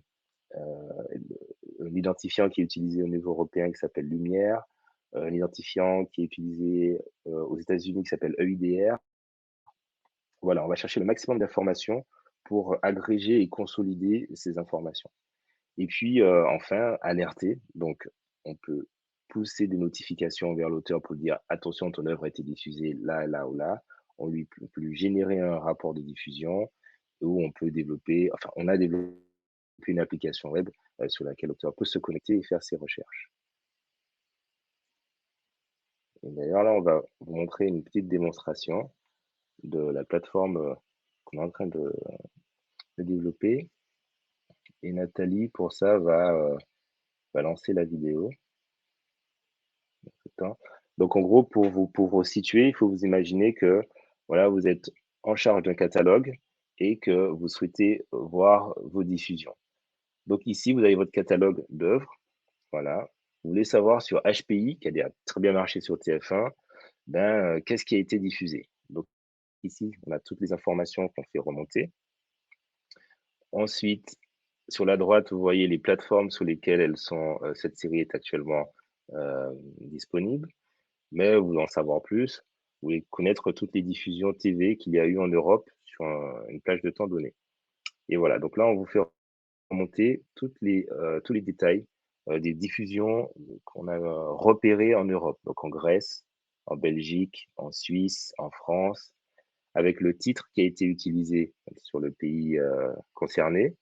l'identifiant qui est utilisé au niveau européen qui s'appelle Lumière, l'identifiant qui est utilisé aux États-Unis qui s'appelle EIDR. Voilà, on va chercher le maximum d'informations pour agréger et consolider ces informations. Et puis, enfin, alerter. Donc, on peut pousser des notifications vers l'auteur pour dire attention, ton œuvre a été diffusée là, là ou là. On peut lui générer un rapport de diffusion où on peut développer, enfin, on a développé puis une application web sur laquelle l'auteur peut se connecter et faire ses recherches. Et d'ailleurs, là, on va vous montrer une petite démonstration de la plateforme qu'on est en train de développer. Et Nathalie, pour ça, va lancer la vidéo. Donc, en gros, pour vous situer, il faut vous imaginer que voilà, vous êtes en charge d'un catalogue et que vous souhaitez voir vos diffusions. Donc ici, vous avez votre catalogue d'œuvres. Voilà. Vous voulez savoir sur HPI, qui a très bien marché sur TF1, qu'est-ce qui a été diffusé. Donc ici, on a toutes les informations qu'on fait remonter. Ensuite, sur la droite, vous voyez les plateformes sur lesquelles cette série est actuellement disponible. Mais vous voulez en savoir plus, vous voulez connaître toutes les diffusions TV qu'il y a eu en Europe sur une plage de temps donnée. Et voilà, donc là, on vous fait remonter tous les détails des diffusions qu'on a repérées en Europe, donc en Grèce, en Belgique, en Suisse, en France, avec le titre qui a été utilisé sur le pays concerné.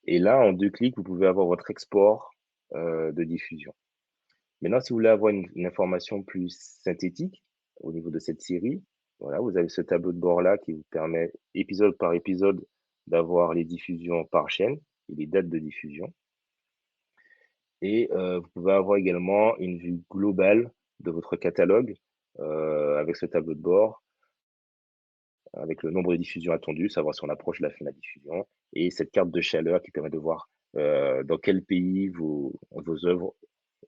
Et là, en 2 clics, vous pouvez avoir votre export de diffusion. Maintenant, si vous voulez avoir une information plus synthétique au niveau de cette série, voilà, vous avez ce tableau de bord-là qui vous permet, épisode par épisode, d'avoir les diffusions par chaîne et les dates de diffusion. Et vous pouvez avoir également une vue globale de votre catalogue avec ce tableau de bord, avec le nombre de diffusions attendues, savoir si on approche de la fin de la diffusion, et cette carte de chaleur qui permet de voir dans quel pays vos œuvres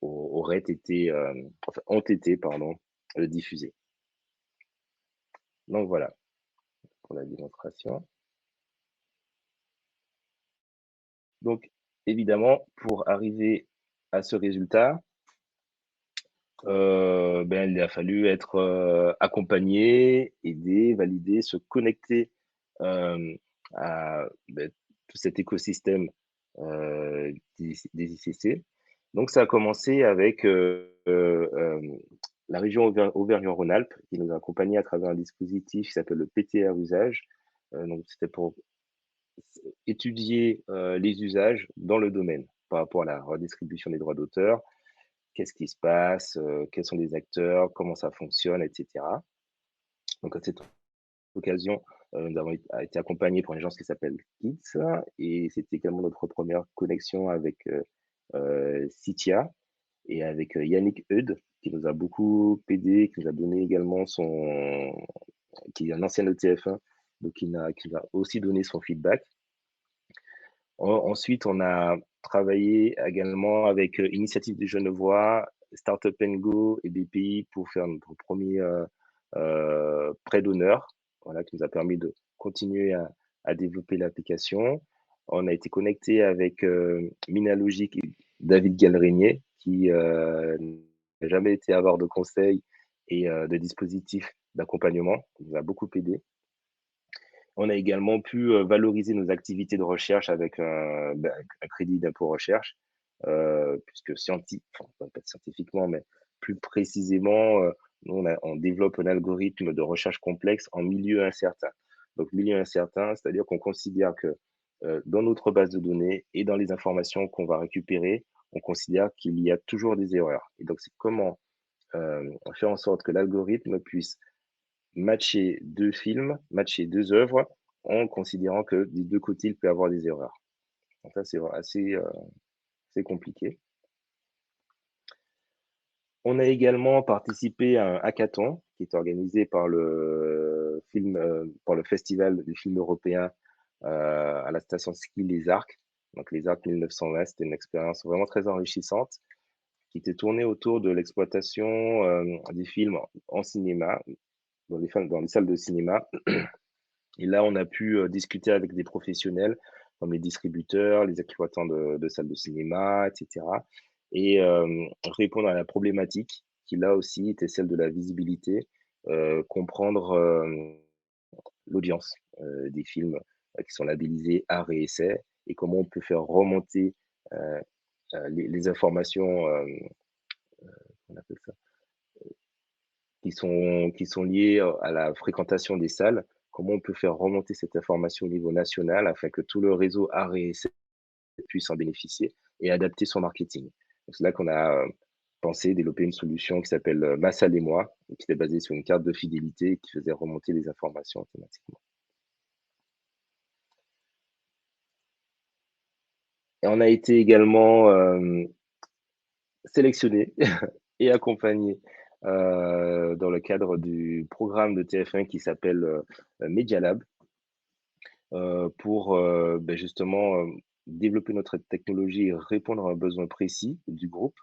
ont été diffusées. Donc voilà pour la démonstration. Donc évidemment, pour arriver à ce résultat, il a fallu être accompagné, aidé, validé, se connecter à tout cet écosystème des ICC. Donc ça a commencé avec la région Auvergne-Rhône-Alpes qui nous a accompagnés à travers un dispositif qui s'appelle le PTR usage. Donc c'était pour étudier les usages dans le domaine par rapport à la redistribution des droits d'auteur, qu'est-ce qui se passe, quels sont les acteurs, comment ça fonctionne, etc. Donc à cette occasion, nous avons été accompagnés par une agence qui s'appelle Kids et c'était également notre première connexion avec Citia et avec Yannick Eudes qui nous a beaucoup aidé, qui nous a donné également qui est un ancien de TF1, donc qui a aussi donné son feedback. Ensuite, on a travaillé également avec Initiative des Genevois, Startup Go et BPI pour faire notre premier prêt d'honneur, voilà, qui nous a permis de continuer à développer l'application. On a été connecté avec Minalogic et David Galrenier, qui n'a jamais été avoir de conseils et de dispositifs d'accompagnement. Il nous a beaucoup aidé. On a également pu valoriser nos activités de recherche avec un crédit d'impôt recherche, puisque pas scientifiquement, mais plus précisément, nous, on développe un algorithme de recherche complexe en milieu incertain. Donc, milieu incertain, c'est-à-dire qu'on considère que dans notre base de données et dans les informations qu'on va récupérer, on considère qu'il y a toujours des erreurs. Et donc, c'est comment faire en sorte que l'algorithme puisse matcher 2 films, matcher 2 œuvres, en considérant que des 2 côtés, il peut y avoir des erreurs. Donc ça, c'est assez compliqué. On a également participé à un hackathon qui est organisé par le Festival du film européen à la station ski Les Arcs. Donc Les Arcs 1920, c'était une expérience vraiment très enrichissante qui était tournée autour de l'exploitation des films en cinéma, dans les salles de cinéma. Et là, on a pu discuter avec des professionnels comme les distributeurs, les exploitants de salles de cinéma, etc. Et répondre à la problématique qui, là aussi, était celle de la visibilité, comprendre l'audience des films qui sont labellisés art et essai et comment on peut faire remonter les informations, on appelle ça, qui sont liées à la fréquentation des salles, comment on peut faire remonter cette information au niveau national afin que tout le réseau art et essai puisse en bénéficier et adapter son marketing. Donc, c'est là qu'on a pensé développer une solution qui s'appelle Massal et moi, qui était basée sur une carte de fidélité et qui faisait remonter les informations automatiquement. Et on a été également sélectionné et accompagné dans le cadre du programme de TF1 qui s'appelle Media Lab pour justement développer notre technologie et répondre à un besoin précis du groupe.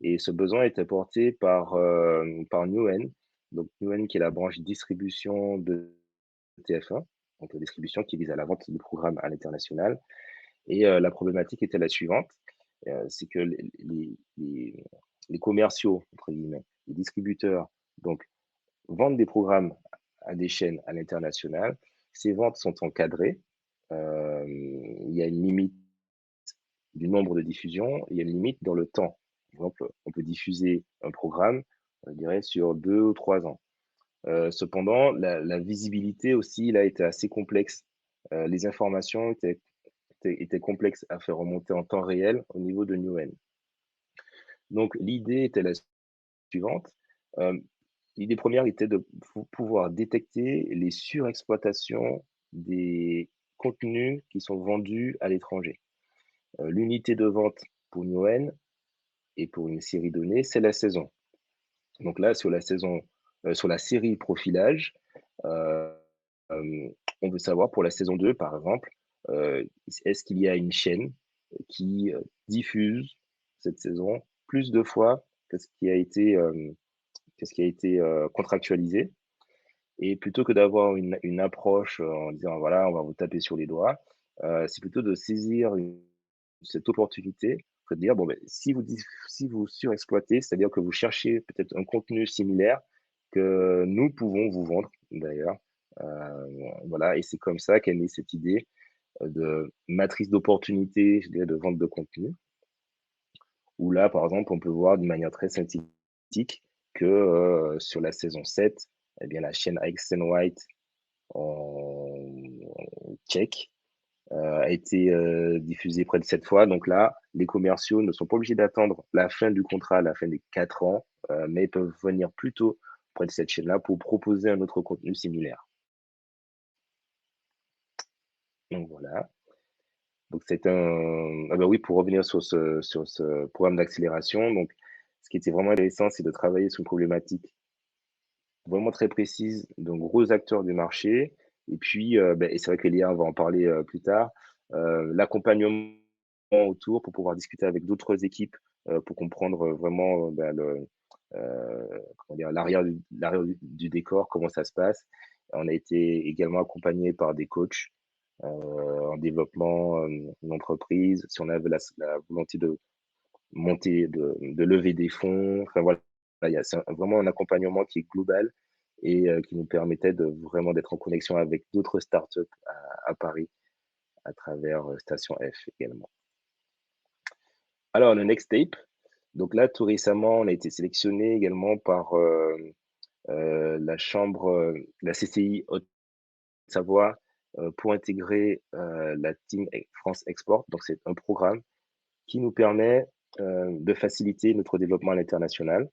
Et ce besoin était porté par Newen, donc Newen qui est la branche distribution de TF1, donc la distribution qui vise à la vente du programme à l'international. Et la problématique était la suivante, c'est que les commerciaux, entre guillemets, les distributeurs, donc vendent des programmes à des chaînes à l'international. Ces ventes sont encadrées. Il y a une limite du nombre de diffusions, il y a une limite dans le temps. Par exemple, on peut diffuser un programme, je dirais, sur 2 ou 3 ans. Cependant, la visibilité aussi, là, était assez complexe. Les informations étaient complexes à faire remonter en temps réel au niveau de Newen. Donc, l'idée était la suivante. L'idée première était de pouvoir détecter les surexploitations des contenus qui sont vendus à l'étranger. L'unité de vente pour Newen et pour une série donnée, c'est la saison. Donc là, sur la série profilage, euh, on veut savoir pour la saison 2, par exemple, est-ce qu'il y a une chaîne qui diffuse cette saison plus de fois que ce qui a été, contractualisé. Et plutôt que d'avoir une approche en disant, voilà, on va vous taper sur les doigts, c'est plutôt de saisir cette opportunité, de dire, bon, ben, si vous surexploitez, c'est-à-dire que vous cherchez peut-être un contenu similaire que nous pouvons vous vendre, d'ailleurs. Voilà, et c'est comme ça qu'est née cette idée de matrice d'opportunité, je dirais, de vente de contenu, où là, par exemple, on peut voir de manière très synthétique que sur la saison 7, eh bien, la chaîne X and White en tchèque a été diffusée près de 7 fois. Donc là, les commerciaux ne sont pas obligés d'attendre la fin du contrat, la fin des 4 ans, mais ils peuvent venir plus tôt près de cette chaîne-là pour proposer un autre contenu similaire. Donc voilà. Donc c'est un... Ah bah oui, pour revenir sur ce programme d'accélération, donc ce qui était vraiment intéressant, c'est de travailler sur une problématique vraiment très précise d'un gros acteur du marché. Et puis, et c'est vrai que Léa, on va en parler plus tard, l'accompagnement autour pour pouvoir discuter avec d'autres équipes pour comprendre vraiment comment dire, l'arrière du décor, comment ça se passe. On a été également accompagné par des coachs en développement d'entreprise, si on avait la volonté de monter, de lever des fonds. Enfin voilà, c'est vraiment un accompagnement qui est global et qui nous permettait de vraiment d'être en connexion avec d'autres startups à Paris à travers Station F également. Alors, le Next Tape. Donc là, tout récemment, on a été sélectionné également par la chambre, la CCI Haute-Savoie pour intégrer la team France Export. Donc, c'est un programme qui nous permet de faciliter notre développement à l'international.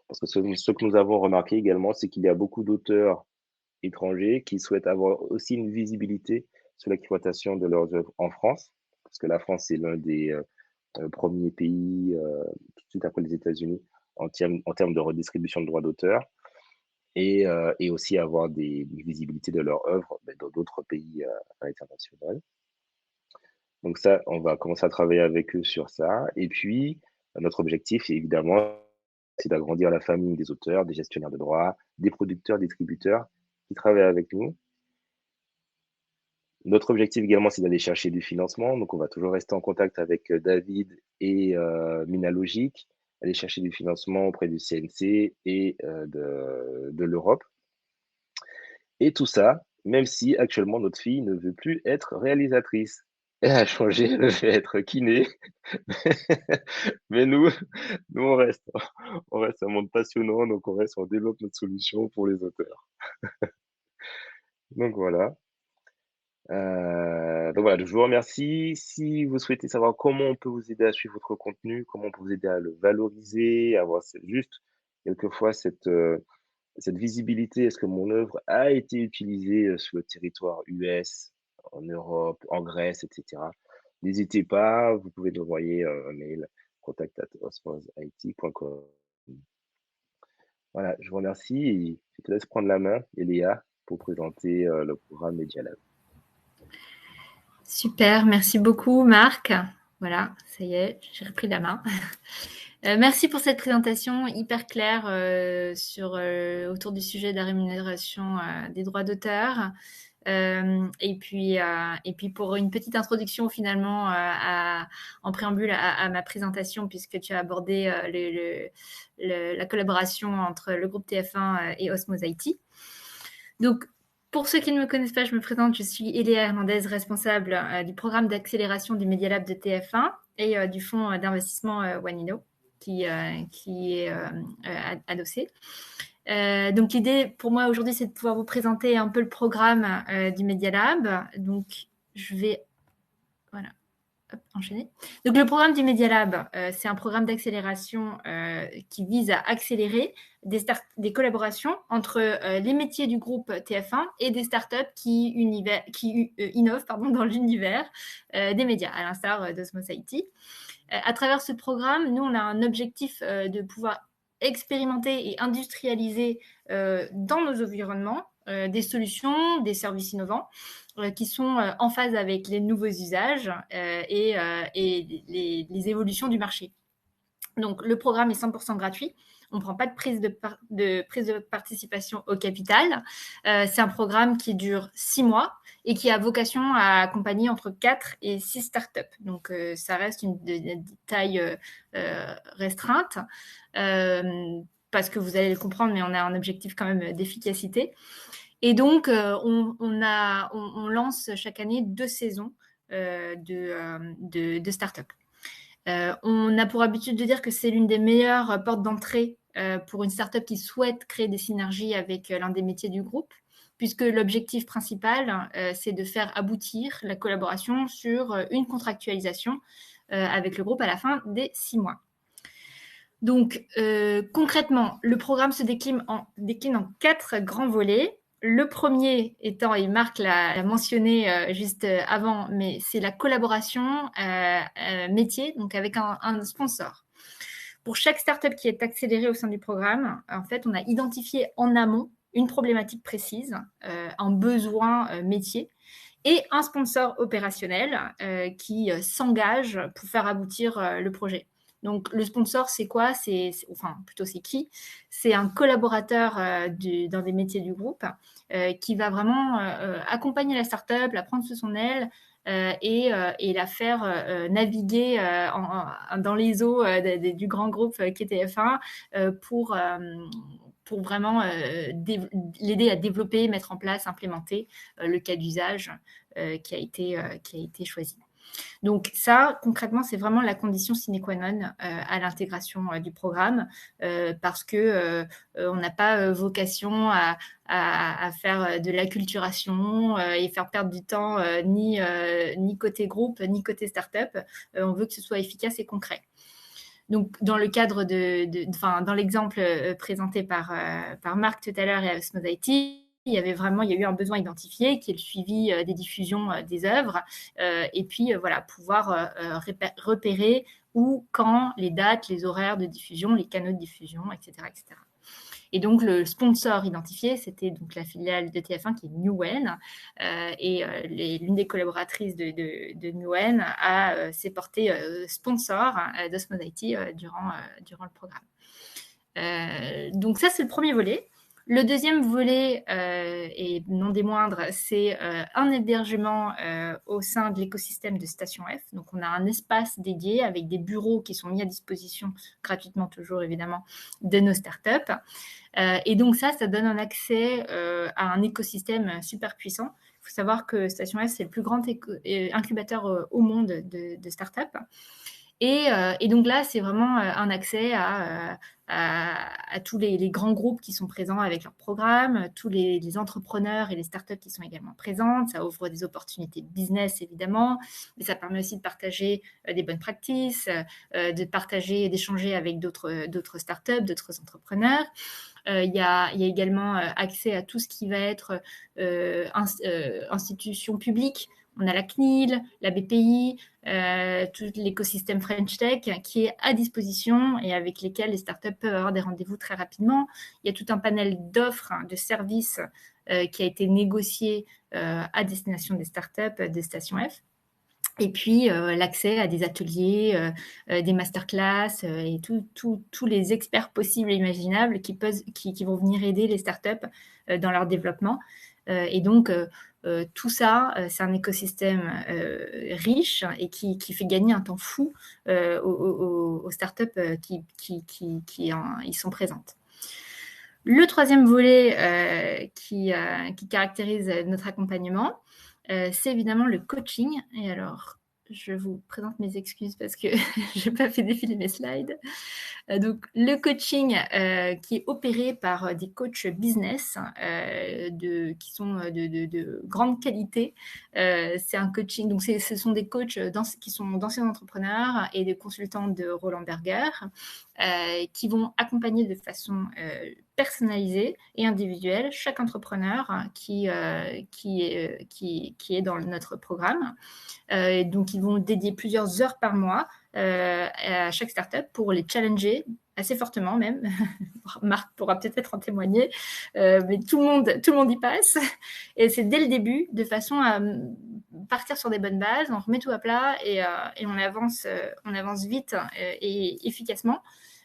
Parce que ce que nous avons remarqué également, c'est qu'il y a beaucoup d'auteurs étrangers qui souhaitent avoir aussi une visibilité sur l'exploitation de leurs œuvres en France, parce que la France est l'un des premiers pays, tout de suite après les États-Unis, en termes de redistribution de droits d'auteur, et aussi avoir une visibilité de leurs œuvres dans d'autres pays à l'international. Donc ça, on va commencer à travailler avec eux sur ça. Et puis, notre objectif, évidemment, c'est d'agrandir la famille des auteurs, des gestionnaires de droits, des producteurs, distributeurs qui travaillent avec nous. Notre objectif également, c'est d'aller chercher du financement. Donc, on va toujours rester en contact avec David et Minalogic, aller chercher du financement auprès du CNC et de l'Europe. Et tout ça, même si actuellement notre fille ne veut plus être réalisatrice. Elle a changé, elle veut être kiné. Mais nous on reste un monde passionnant, donc on développe notre solution pour les auteurs. Donc voilà. Donc voilà, je vous remercie. Si vous souhaitez savoir comment on peut vous aider à suivre votre contenu, comment on peut vous aider à le valoriser, avoir juste quelquefois cette visibilité, est-ce que mon œuvre a été utilisée sur le territoire US, en Europe, en Grèce, etc. N'hésitez pas, vous pouvez nous envoyer un mail contact@osmosit.com. Voilà, je vous remercie et je te laisse prendre la main, Eléa, pour présenter le programme Media Lab. Super, merci beaucoup Marc. Voilà, ça y est, j'ai repris la main. Merci pour cette présentation hyper claire autour du sujet de la rémunération des droits d'auteur. Et puis pour une petite introduction finalement en préambule à ma présentation, puisque tu as abordé la collaboration entre le groupe TF1 et Osmose IT. Donc, pour ceux qui ne me connaissent pas, je me présente, je suis Eléa Hernandez, responsable du programme d'accélération du Media Lab de TF1 et du fonds d'investissement Wanino qui est adossé. Donc l'idée pour moi aujourd'hui, c'est de pouvoir vous présenter un peu le programme du Media Lab. Donc je vais enchaîner. Donc le programme du Media Lab, c'est un programme d'accélération qui vise à accélérer des collaborations entre les métiers du groupe TF1 et des startups qui innovent dans l'univers des médias, à l'instar d'Osmose IT. À travers ce programme, nous, on a un objectif de pouvoir expérimenter et industrialiser dans nos environnements des solutions, des services innovants qui sont en phase avec les nouveaux usages et les évolutions du marché. Donc, le programme est 100% gratuit. On ne prend pas de prise de participation au capital. C'est un programme qui dure 6 mois et qui a vocation à accompagner entre 4 et 6 startups. Donc, ça reste une taille restreinte parce que vous allez le comprendre, mais on a un objectif quand même d'efficacité. Et donc, on lance chaque année 2 saisons de start-up. On a pour habitude de dire que c'est l'une des meilleures portes d'entrée pour une start-up qui souhaite créer des synergies avec l'un des métiers du groupe, puisque l'objectif principal, c'est de faire aboutir la collaboration sur une contractualisation avec le groupe à la fin des 6 mois. Donc, concrètement, le programme se décline en 4 grands volets. Le premier étant, et Marc l'a mentionné juste avant, mais c'est la collaboration métier, donc avec un sponsor. Pour chaque startup qui est accélérée au sein du programme, en fait, on a identifié en amont une problématique précise, un besoin métier, et un sponsor opérationnel qui s'engage pour faire aboutir le projet. Donc, le sponsor, c'est quoi ? C'est qui ? C'est un collaborateur dans des métiers du groupe qui va vraiment accompagner la startup, la prendre sous son aile et la faire naviguer dans les eaux du grand groupe qui est TF1 pour vraiment l'aider à développer, mettre en place, implémenter le cas d'usage qui a été choisi. Donc ça, concrètement, c'est vraiment la condition sine qua non à l'intégration du programme parce que on n'a pas vocation à faire de l'acculturation et faire perdre du temps ni côté groupe, ni côté start-up. On veut que ce soit efficace et concret. Donc, dans le cadre dans l'exemple présenté par Marc tout à l'heure et Osmose IT, il y a eu un besoin identifié qui est le suivi des diffusions des œuvres et puis pouvoir repérer où, quand, les dates, les horaires de diffusion, les canaux de diffusion, etc., etc. Et donc, le sponsor identifié, c'était donc la filiale de TF1 qui est Newen. L'une des collaboratrices de Newen s'est portée sponsor d'Osmose IT durant le programme. Donc, ça, c'est le premier volet. Le deuxième volet, et non des moindres, c'est un hébergement au sein de l'écosystème de Station F. Donc, on a un espace dédié avec des bureaux qui sont mis à disposition gratuitement, toujours évidemment, de nos startups. Et donc, ça donne un accès à un écosystème super puissant. Il faut savoir que Station F, c'est le plus grand incubateur au monde de startups. Et donc là, c'est vraiment un accès à tous les grands groupes qui sont présents avec leurs programmes, tous les entrepreneurs et les startups qui sont également présentes. Ça ouvre des opportunités de business, évidemment, mais ça permet aussi de partager des bonnes pratiques, de partager, d'échanger avec d'autres startups, d'autres entrepreneurs. Il y a également accès à tout ce qui va être institutions publiques. On a la CNIL, la BPI, tout l'écosystème French Tech qui est à disposition et avec lesquels les startups peuvent avoir des rendez-vous très rapidement. Il y a tout un panel d'offres, de services qui a été négocié à destination des startups de Station F. Et puis, l'accès à des ateliers, des masterclass et tous les experts possibles et imaginables qui vont venir aider les startups dans leur développement. Et donc, tout ça, c'est un écosystème riche et qui fait gagner un temps fou aux startups qui y sont présentes. Le troisième volet qui caractérise notre accompagnement, c'est évidemment le coaching. Et alors, je vous présente mes excuses parce que je n'ai pas fait défiler mes slides. Donc, le coaching qui est opéré par des coachs business qui sont de grande qualité. C'est un coaching, donc ce sont des coachs qui sont d'anciens entrepreneurs et des consultants de Roland Berger qui vont accompagner de façon personnalisée et individuelle chaque entrepreneur qui est dans notre programme. Donc, ils vont dédier plusieurs heures par mois à chaque startup pour les challenger assez fortement même. Marc pourra peut-être en témoigner, mais tout le monde y passe. Et c'est dès le début, de façon à partir sur des bonnes bases, on remet tout à plat et on avance vite et efficacement.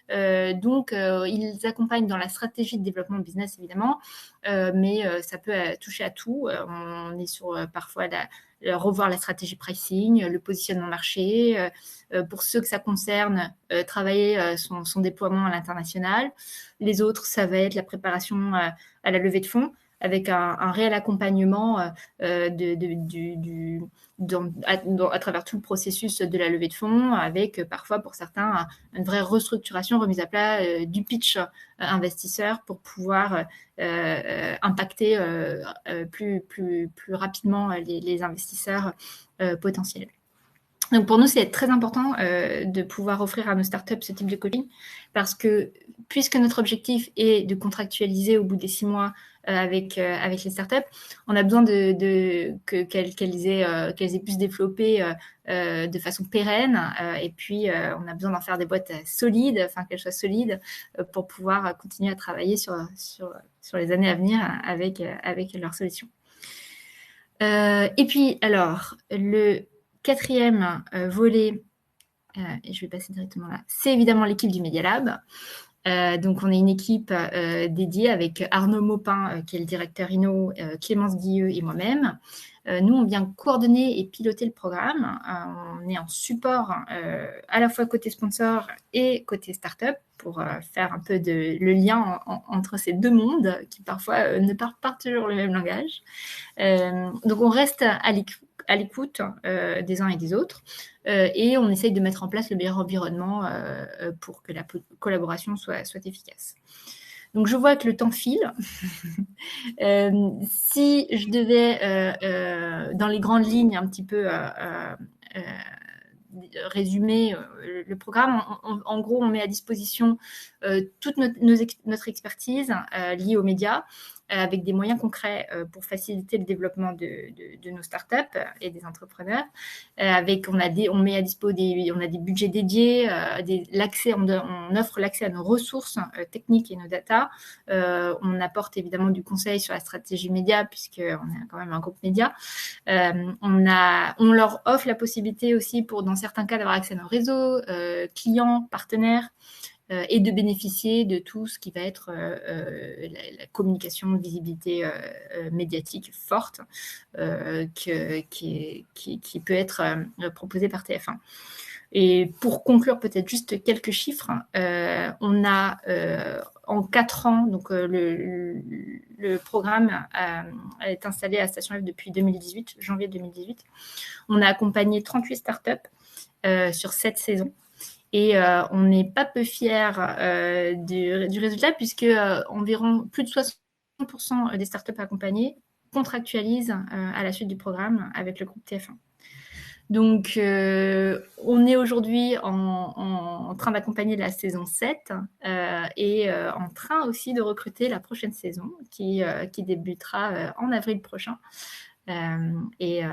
Donc, ils accompagnent dans la stratégie de développement business, évidemment, mais ça peut toucher à tout. On est sur parfois revoir la stratégie pricing, le positionnement marché. Pour ceux que ça concerne, travailler son déploiement à l'international. Les autres, ça va être la préparation à la levée de fonds, avec un réel accompagnement à travers tout le processus de la levée de fonds, avec parfois pour certains une vraie restructuration, remise à plat du pitch investisseur pour pouvoir impacter plus rapidement les investisseurs potentiels. Donc pour nous, c'est très important de pouvoir offrir à nos startups ce type de coaching parce que puisque notre objectif est de contractualiser au bout des 6 mois avec les startups, on a besoin qu'elles aient pu se développer de façon pérenne et puis on a besoin d'en faire des boîtes solides, enfin qu'elles soient solides pour pouvoir continuer à travailler sur les années à venir avec leurs solutions. Et puis alors, le 4e volet, et je vais passer directement là, c'est évidemment l'équipe du Media Lab. Donc, on est une équipe dédiée avec Arnaud Maupin, qui est le directeur Inno, Clémence Guilleux et moi-même. Nous, on vient coordonner et piloter le programme. On est en support à la fois côté sponsor et côté startup pour faire un peu le lien entre ces deux mondes qui parfois ne parlent pas toujours le même langage. Donc, on reste à l'écoute des uns et des autres et on essaye de mettre en place le meilleur environnement pour que la collaboration soit efficace. Donc, je vois que le temps file. Si je devais, dans les grandes lignes, un petit peu résumer le programme, en gros, on met à disposition toute notre expertise liée aux médias, avec des moyens concrets pour faciliter le développement de nos startups et des entrepreneurs. On met à disposition on a des budgets dédiés, on offre l'accès à nos ressources techniques et nos data. On apporte évidemment du conseil sur la stratégie média, puisqu'on est quand même un groupe média. On leur offre la possibilité aussi, dans certains cas, d'avoir accès à nos réseaux, clients, partenaires, et de bénéficier de tout ce qui va être la communication, visibilité médiatique forte qui peut être proposée par TF1. Et pour conclure peut-être juste quelques chiffres, on a en 4 ans, donc le programme est installé à Station F depuis 2018, janvier 2018. On a accompagné 38 startups sur 7 saisons. Et on n'est pas peu fiers du résultat, puisque environ plus de 60% des startups accompagnées contractualisent à la suite du programme avec le groupe TF1. Donc, on est aujourd'hui en train d'accompagner la saison 7 et en train aussi de recruter la prochaine saison qui débutera en avril prochain et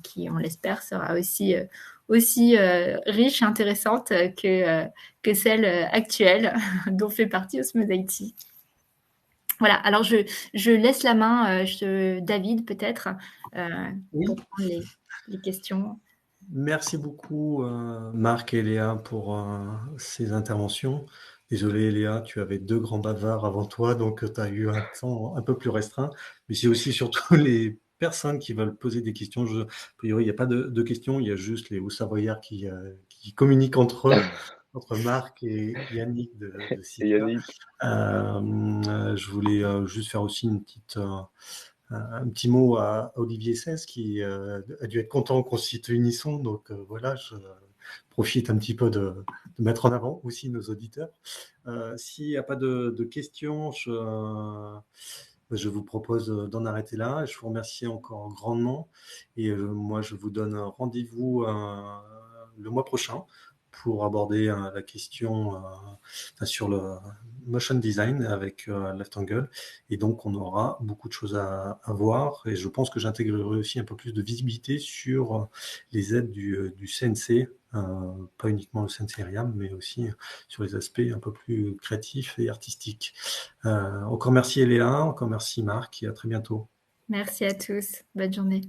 qui, on l'espère, sera aussi riche et intéressante que celle actuelle dont fait partie Osmose IT. Voilà, alors je laisse la main, David, peut-être, Oui. pour prendre les questions. Merci beaucoup, Marc et Léa, pour ces interventions. Désolé, Léa, tu avais 2 grands bavards avant toi, donc tu as eu un temps un peu plus restreint. Mais c'est aussi surtout les personnes qui veulent poser des questions. A priori, il n'y a pas de questions, il y a juste les Hauts-Savoyards qui communiquent entre eux, entre Marc et Yannick de Et Sitka. Yannick, Je voulais juste faire aussi un petit mot à Olivier Cesse qui a dû être content qu'on cite Unisson. Donc voilà, je profite un petit peu de mettre en avant aussi nos auditeurs. S'il n'y a pas de questions, je vous propose d'en arrêter là. Je vous remercie encore grandement. Et moi, je vous donne rendez-vous le mois prochain pour aborder la question sur le motion design avec Left Angle. Et donc, on aura beaucoup de choses à voir. Et je pense que j'intégrerai aussi un peu plus de visibilité sur les aides du CNC, pas uniquement le CNC RIAM, mais aussi sur les aspects un peu plus créatifs et artistiques. Encore merci Léa, encore merci Marc, et à très bientôt. Merci à tous. Bonne journée.